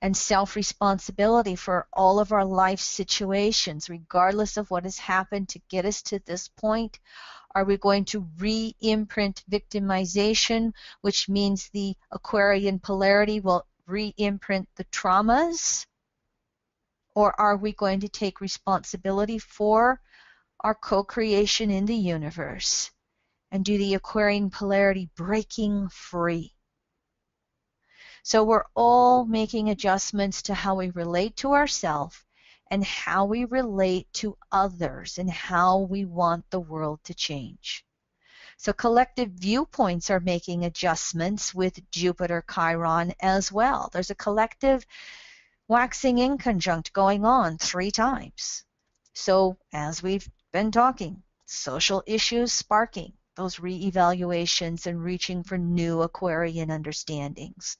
And self-responsibility for all of our life situations, regardless of what has happened to get us to this point. Are we going to re-imprint victimization, which means the Aquarian polarity will re-imprint the traumas? Or are we going to take responsibility for our co-creation in the universe and do the Aquarian polarity breaking free? So we're all making adjustments to how we relate to ourselves and how we relate to others and how we want the world to change. So collective viewpoints are making adjustments with Jupiter Chiron as well. There's a collective waxing in conjunct going on 3 times. So as we've been talking, social issues sparking those re-evaluations and reaching for new Aquarian understandings.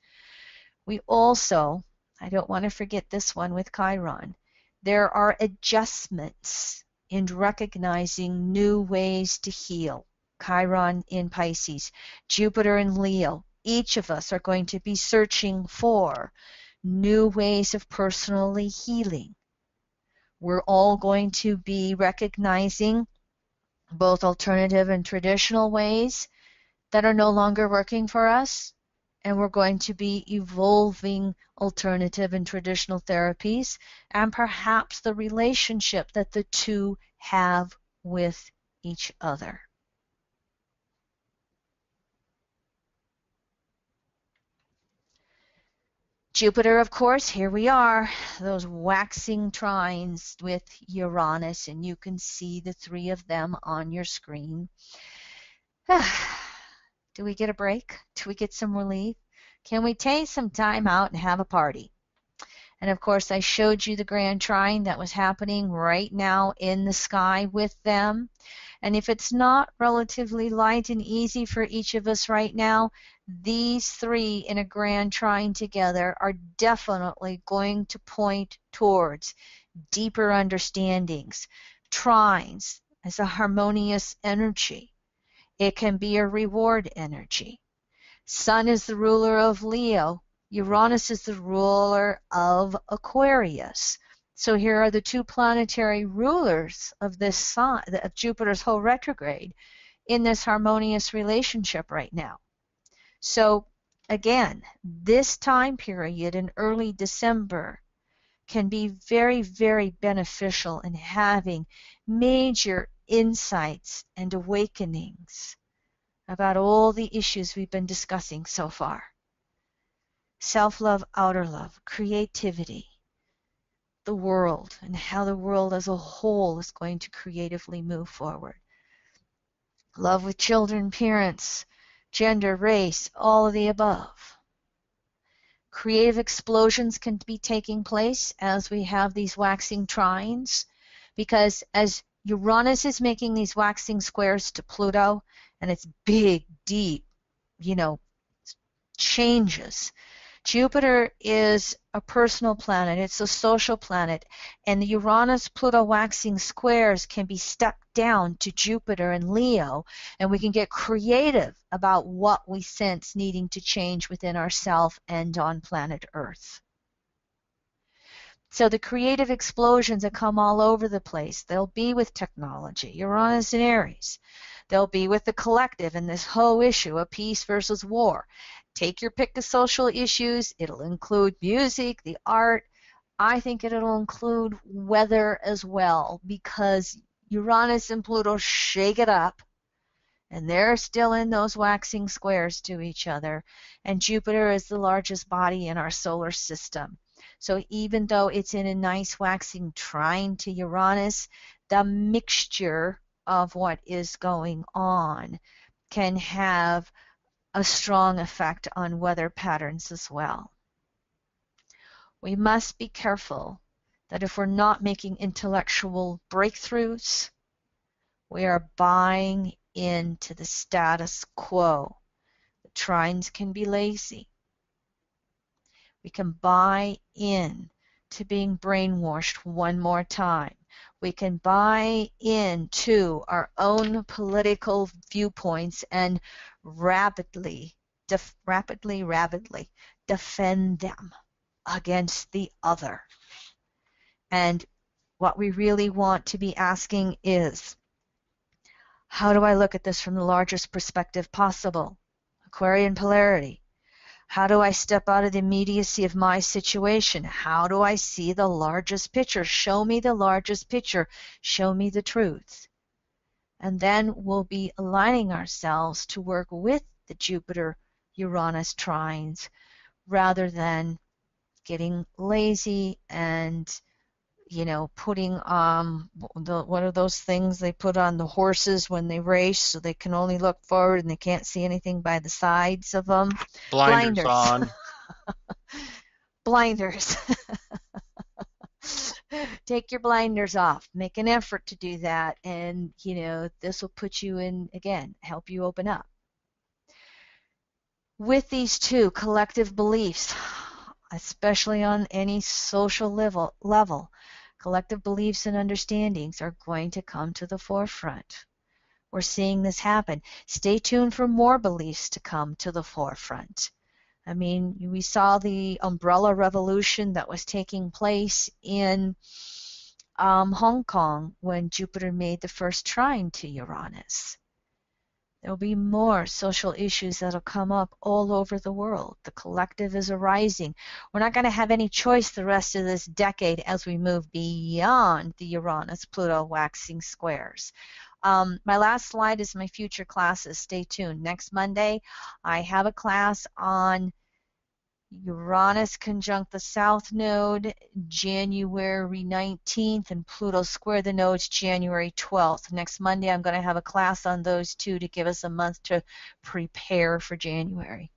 We also, I don't want to forget this one with Chiron, there are adjustments in recognizing new ways to heal. Chiron in Pisces, Jupiter in Leo. Each of us are going to be searching for new ways of personally healing. We're all going to be recognizing both alternative and traditional ways that are no longer working for us, and we're going to be evolving alternative and traditional therapies and perhaps the relationship that the two have with each other. Jupiter, of course, here we are, those waxing trines with Uranus, and you can see the 3 of them on your screen. Do we get a break? Do we get some relief? Can we take some time out and have a party? And of course, I showed you the grand trine that was happening right now in the sky with them. And if it's not relatively light and easy for each of us right now, these three in a grand trine together are definitely going to point towards deeper understandings. Trines as a harmonious energy. It can be a reward energy. Sun is the ruler of Leo. Uranus is the ruler of Aquarius. So here are the two planetary rulers of this sign, of Jupiter's whole retrograde, in this harmonious relationship right now. So again, this time period in early December can be very, very beneficial in having major insights and awakenings about all the issues we've been discussing so far. Self-love, outer love, creativity, the world, and how the world as a whole is going to creatively move forward. Love with children, parents, gender, race, all of the above. Creative explosions can be taking place as we have these waxing trines, because as Uranus is making these waxing squares to Pluto, and it's big, deep, changes. Jupiter is a personal planet, it's a social planet, and the Uranus-Pluto waxing squares can be stepped down to Jupiter and Leo, and we can get creative about what we sense needing to change within ourselves and on planet Earth. So the creative explosions that come all over the place, they'll be with technology, Uranus and Aries. They'll be with the collective and this whole issue of peace versus war. Take your pick of social issues. It'll include music, the art. I think it'll include weather as well, because Uranus and Pluto shake it up, and they're still in those waxing squares to each other. And Jupiter is the largest body in our solar system. So even though it's in a nice waxing trine to Uranus, the mixture of what is going on can have a strong effect on weather patterns as well. We must be careful that if we're not making intellectual breakthroughs, we are buying into the status quo. The trines can be lazy. We can buy in to being brainwashed one more time. We can buy into our own political viewpoints and rapidly defend them against the other. And what we really want to be asking is, how do I look at this from the largest perspective possible? Aquarian polarity. How do I step out of the immediacy of my situation? How do I see the largest picture? Show me the largest picture. Show me the truth. And then we'll be aligning ourselves to work with the Jupiter-Uranus trines rather than getting lazy and putting what are those things they put on the horses when they race so they can only look forward and they can't see anything by the sides of them? Blinders on. Blinders. Take your blinders off. Make an effort to do that, and this will put you in, again, help you open up. With these two collective beliefs, especially on any social level, collective beliefs and understandings are going to come to the forefront. We're seeing this happen. Stay tuned for more beliefs to come to the forefront. I mean, we saw the umbrella revolution that was taking place in Hong Kong when Jupiter made the first trine to Uranus. There'll be more social issues that'll come up all over the world. The collective is arising. We're not going to have any choice the rest of this decade as we move beyond the Uranus-Pluto waxing squares. My last slide is my future classes. Stay tuned. Next Monday, I have a class on Uranus conjunct the South Node January 19th and Pluto square the nodes January 12th. Next Monday I'm going to have a class on those two to give us a month to prepare for January.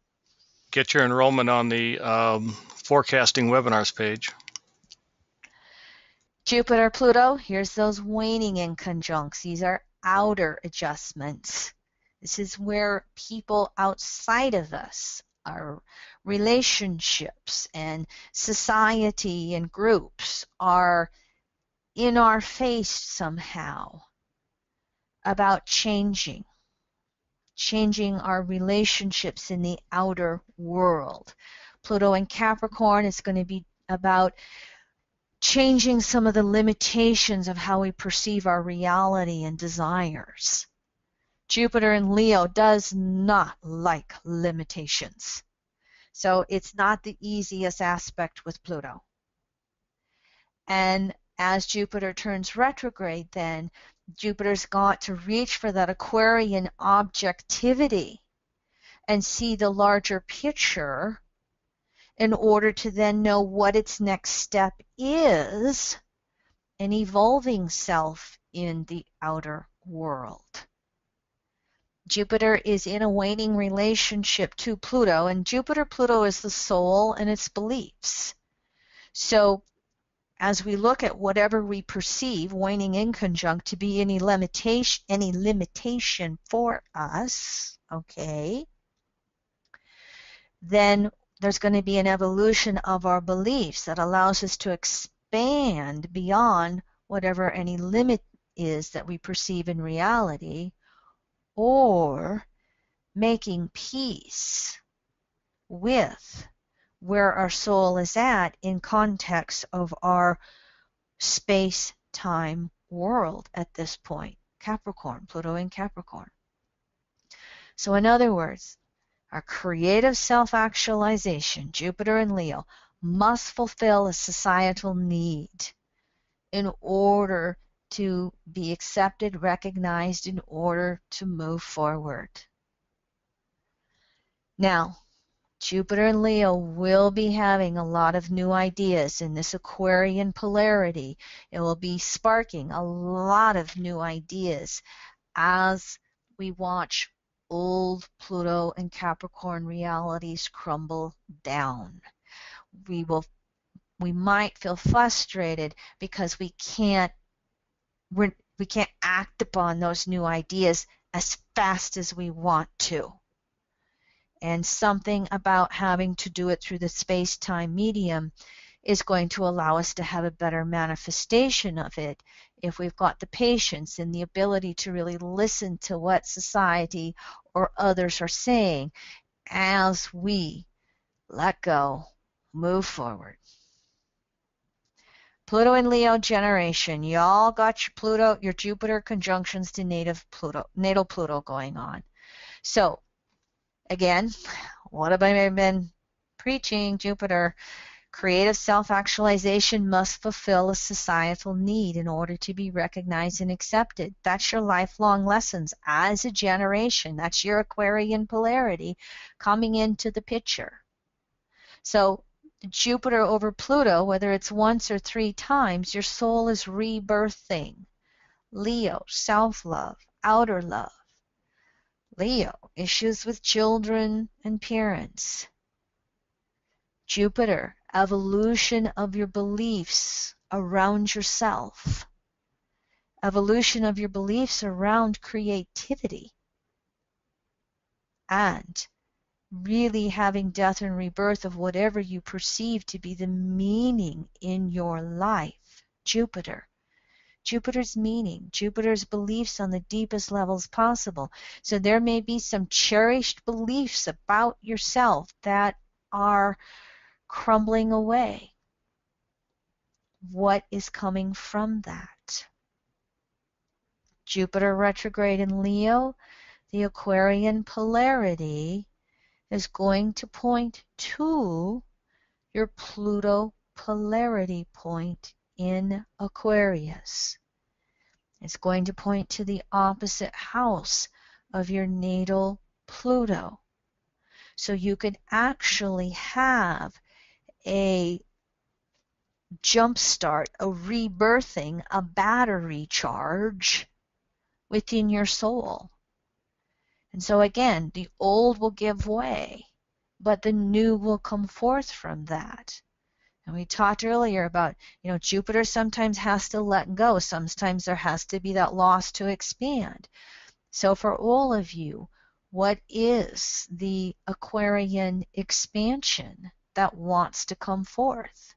Get your enrollment on the forecasting webinars page. Jupiter, Pluto, here's those waning in conjuncts. These are outer adjustments. This is where people outside of us, our relationships and society and groups, are in our face somehow about changing our relationships in the outer world. Pluto in Capricorn is going to be about changing some of the limitations of how we perceive our reality and desires. Jupiter in Leo does not like limitations. So it's not the easiest aspect with Pluto. And as Jupiter turns retrograde, then Jupiter's got to reach for that Aquarian objectivity and see the larger picture in order to then know what its next step is in evolving self in the outer world. Jupiter is in a waning relationship to Pluto, and Jupiter-Pluto is the soul and its beliefs. So as we look at whatever we perceive waning in conjunct to be any limitation for us, okay, then there's going to be an evolution of our beliefs that allows us to expand beyond whatever any limit is that we perceive in reality, or making peace with where our soul is at in context of our space-time world at this point. Capricorn, Pluto in Capricorn. So in other words, our creative self-actualization, Jupiter in Leo, must fulfill a societal need in order to be accepted, recognized, in order to move forward. Now, Jupiter and Leo will be having a lot of new ideas in this Aquarian polarity. It will be sparking a lot of new ideas as we watch old Pluto and Capricorn realities crumble down. We might feel frustrated because we can't act upon those new ideas as fast as we want to. And something about having to do it through the space-time medium is going to allow us to have a better manifestation of it if we've got the patience and the ability to really listen to what society or others are saying as we let go, move forward. Pluto and Leo generation. Y'all got your Pluto, your Jupiter conjunctions to natal Pluto going on. So again, what have I been preaching? Jupiter. Creative self-actualization must fulfill a societal need in order to be recognized and accepted. That's your lifelong lessons as a generation. That's your Aquarian polarity coming into the picture. So Jupiter over Pluto, whether it's once or 3 times, your soul is rebirthing. Leo, self-love, outer love. Leo, issues with children and parents. Jupiter, evolution of your beliefs around yourself. Evolution of your beliefs around creativity. And really having death and rebirth of whatever you perceive to be the meaning in your life. Jupiter. Jupiter's meaning, Jupiter's beliefs on the deepest levels possible. So there may be some cherished beliefs about yourself that are crumbling away. What is coming from that? Jupiter retrograde in Leo, the Aquarian polarity is going to point to your Pluto polarity point in Aquarius. It's going to point to the opposite house of your natal Pluto. So you could actually have a jumpstart, a rebirthing, a battery charge within your soul. And so again, the old will give way, but the new will come forth from that. And we talked earlier about, Jupiter sometimes has to let go. Sometimes there has to be that loss to expand. So for all of you, what is the Aquarian expansion that wants to come forth?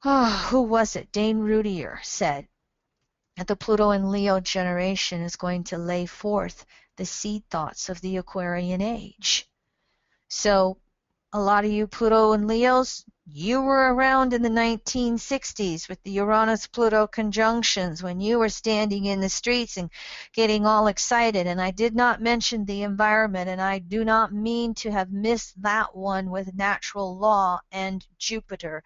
Who was it? Dane Rudier said that the Pluto and Leo generation is going to lay forth the seed thoughts of the Aquarian age. So a lot of you Pluto and Leos, you were around in the 1960s with the Uranus-Pluto conjunctions when you were standing in the streets and getting all excited. And I did not mention the environment, and I do not mean to have missed that one with natural law and Jupiter.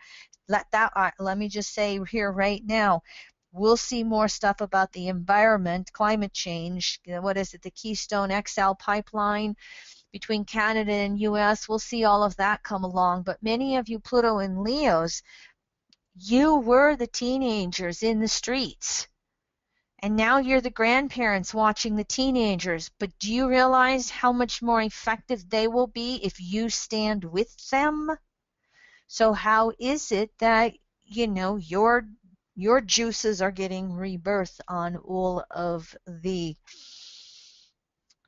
Let me just say here right now, we'll see more stuff about the environment, climate change. What is it? The Keystone XL pipeline between Canada and US. We'll see all of that come along. But many of you Pluto and Leos, you were the teenagers in the streets. And now you're the grandparents watching the teenagers. But do you realize how much more effective they will be if you stand with them? So how is it that, your juices are getting rebirth on all of the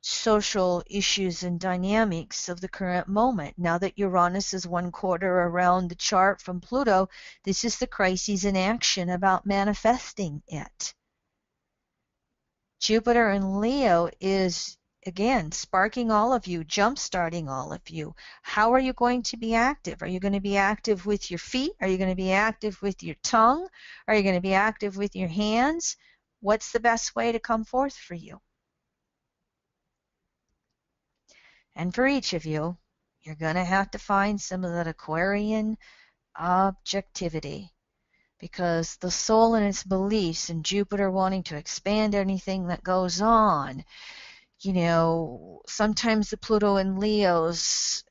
social issues and dynamics of the current moment? Now that Uranus is 1/4 around the chart from Pluto, this is the crises in action about manifesting it. Jupiter in Leo is, again, sparking all of you, jump-starting all of you. How are you going to be active? Are you going to be active with your feet? Are you going to be active with your tongue? Are you going to be active with your hands? What's the best way to come forth for you? And for each of you, you're going to have to find some of that Aquarian objectivity, because the soul and its beliefs and Jupiter wanting to expand anything that goes on, sometimes the Pluto and Leos,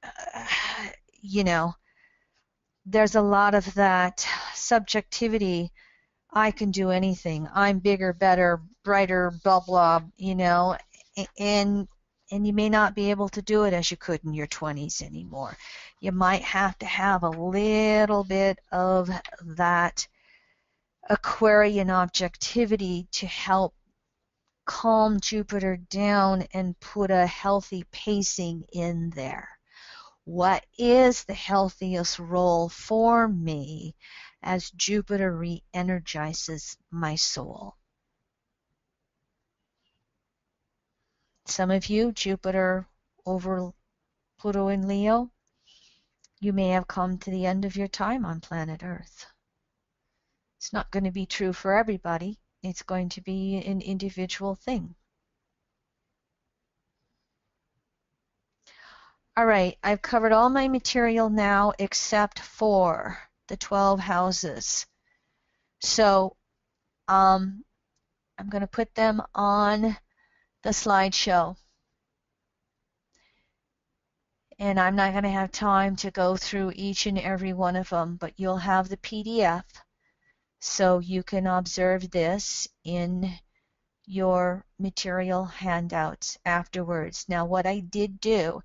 there's a lot of that subjectivity. I can do anything. I'm bigger, better, brighter, blah, blah, and you may not be able to do it as you could in your 20s anymore. You might have to have a little bit of that Aquarian objectivity to help calm Jupiter down and put a healthy pacing in there. What is the healthiest role for me as Jupiter re-energizes my soul? Some of you, Jupiter over Pluto and Leo, you may have come to the end of your time on planet Earth. It's not going to be true for everybody. It's going to be an individual thing. All right, I've covered all my material now except for the 12 houses. So I'm going to put them on the slideshow. And I'm not going to have time to go through each and every one of them, but you'll have the PDF so you can observe this in your material handouts afterwards. Now, what I did do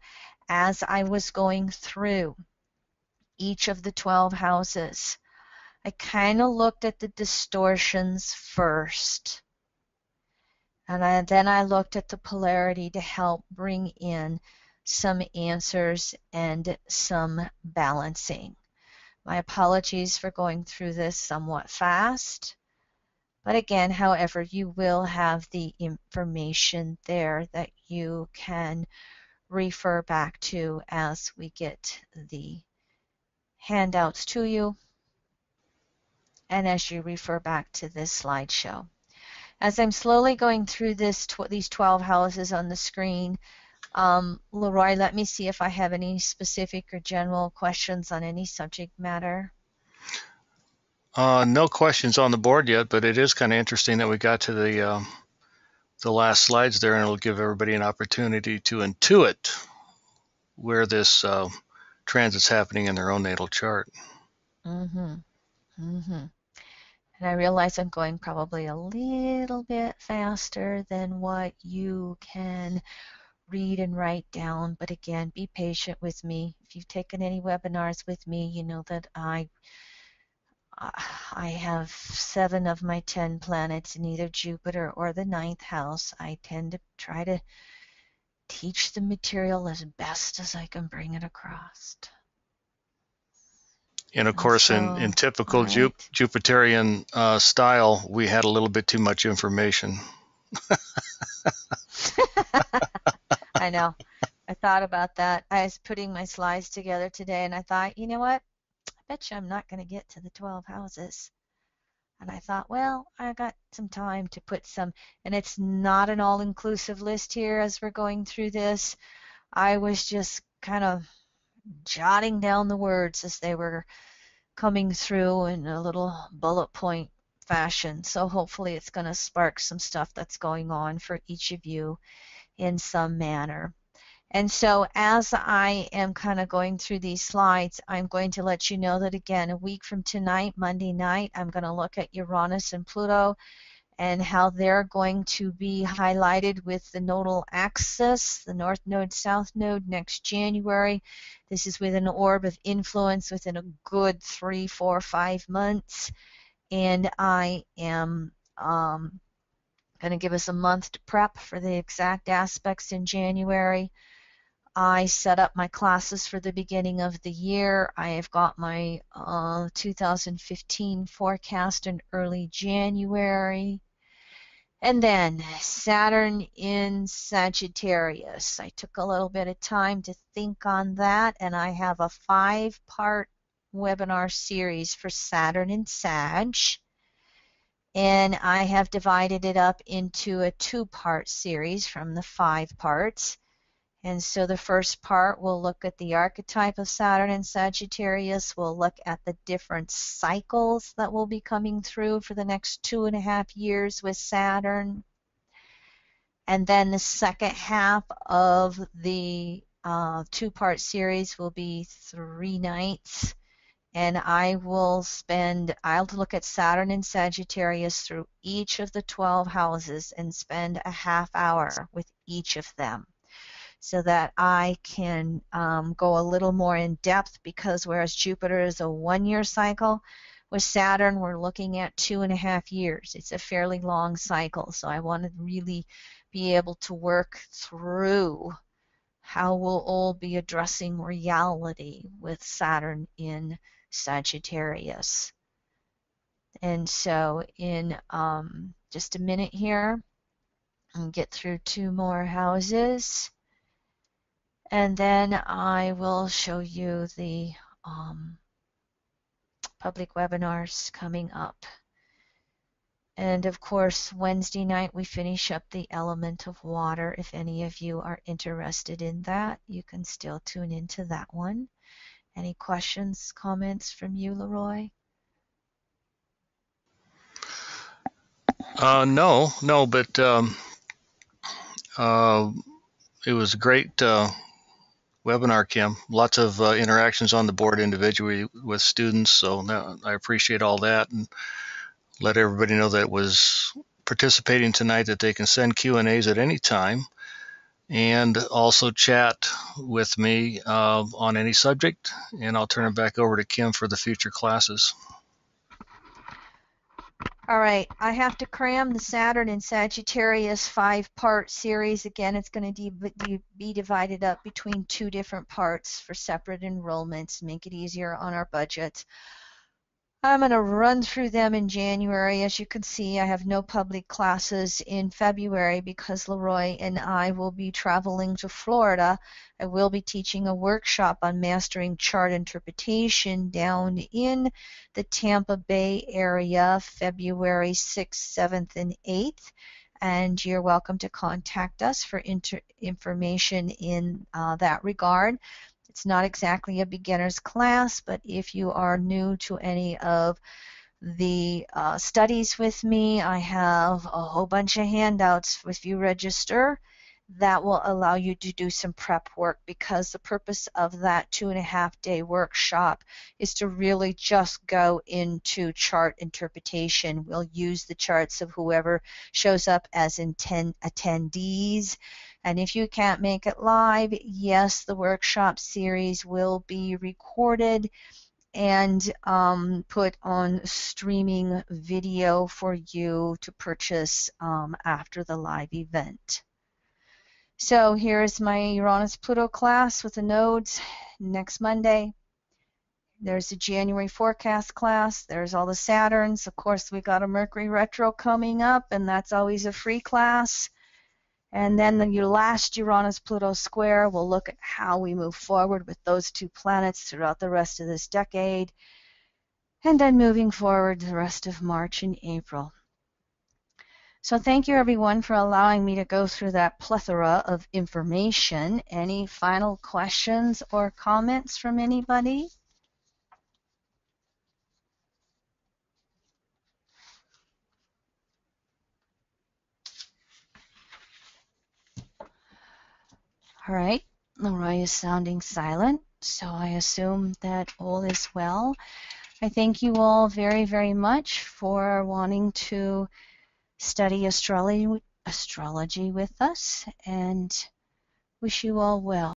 as I was going through each of the 12 houses, I kind of looked at the distortions first. And then I looked at the polarity to help bring in some answers and some balancing. My apologies for going through this somewhat fast. But again, however, you will have the information there that you can refer back to as we get the handouts to you and as you refer back to this slideshow. As I'm slowly going through these 12 houses on the screen, Leroy, let me see if I have any specific or general questions on any subject matter. No questions on the board yet, but it is kind of interesting that we got to the last slides there, and it'll give everybody an opportunity to intuit where this transit's happening in their own natal chart. Mm-hmm. Mm-hmm. And I realize I'm going probably a little bit faster than what you can read and write down. But again, be patient with me. If you've taken any webinars with me, you know that I have 7 of my 10 planets in either Jupiter or the ninth house. I tend to try to teach the material as best as I can bring it across. And of And course, so, in typical all right. Jupiterian style, we had a little bit too much information. I know. I thought about that. I was putting my slides together today and I thought, you know what? I bet you I'm not going to get to the 12 houses. And I thought, well, I got some time to put some, and it's not an all-inclusive list here as we're going through this. I was just kind of jotting down the words as they were coming through in a little bullet point fashion. So hopefully it's going to spark some stuff that's going on for each of you in some manner. And so as I am kind of going through these slides, I'm going to let you know that again, a week from tonight, Monday night, I'm going to look at Uranus and Pluto and how they're going to be highlighted with the nodal axis, the North Node, South Node next January. This is with an orb of influence within a good 3, 4, 5 months. And I am going to give us a month to prep for the exact aspects in January. I set up my classes for the beginning of the year. I have got my 2015 forecast in early January. And then Saturn in Sagittarius. I took a little bit of time to think on that, and I have a 5-part webinar series for Saturn in Sag. And I have divided it up into a 2-part series from the 5 parts. And so the first part will look at the archetype of Saturn in Sagittarius. We'll look at the different cycles that will be coming through for the next 2.5 years with Saturn. And then the second half of the 2-part series will be 3 nights. And I'll look at Saturn in Sagittarius through each of the 12 houses and spend a half hour with each of them, so that I can go a little more in depth, because whereas Jupiter is a 1-year cycle, with Saturn we're looking at 2.5 years. It's a fairly long cycle, so I want to really be able to work through how we'll all be addressing reality with Saturn in Sagittarius. And so in just a minute here, I'll get through 2 more houses. And then I will show you the public webinars coming up. And of course, Wednesday night we finish up the element of water. If any of you are interested in that, you can still tune into that one. Any questions, comments from you, Leroy? No, but it was a great webinar, Kim. Lots of interactions on the board individually with students, so I appreciate all that, and let everybody know that was participating tonight that they can send Q&As at any time, and also chat with me on any subject, and I'll turn it back over to Kim for the future classes. All right, I have to cram the Saturn and Sagittarius 5-part series. Again, it's going to be divided up between 2 different parts for separate enrollments, make it easier on our budget. I'm going to run through them in January. As you can see, I have no public classes in February because Leroy and I will be traveling to Florida. I will be teaching a workshop on mastering chart interpretation down in the Tampa Bay area, February 6th, 7th, and 8th. And you're welcome to contact us for information in that regard. It's not exactly a beginner's class, but if you are new to any of the studies with me, I have a whole bunch of handouts if you register that will allow you to do some prep work, because the purpose of that 2.5-day workshop is to really just go into chart interpretation. We'll use the charts of whoever shows up as attendees. And if you can't make it live, yes, the workshop series will be recorded and put on streaming video for you to purchase after the live event. So here's my Uranus-Pluto class with the nodes next Monday. There's the January forecast class. There's all the Saturns. Of course, we got a Mercury retro coming up, and that's always a free class. And then the last Uranus-Pluto square, we'll look at how we move forward with those two planets throughout the rest of this decade, and then moving forward the rest of March and April. So thank you, everyone, for allowing me to go through that plethora of information. Any final questions or comments from anybody? All right, Lori is sounding silent, so I assume that all is well. I thank you all very, very much for wanting to study astrology with us, and wish you all well.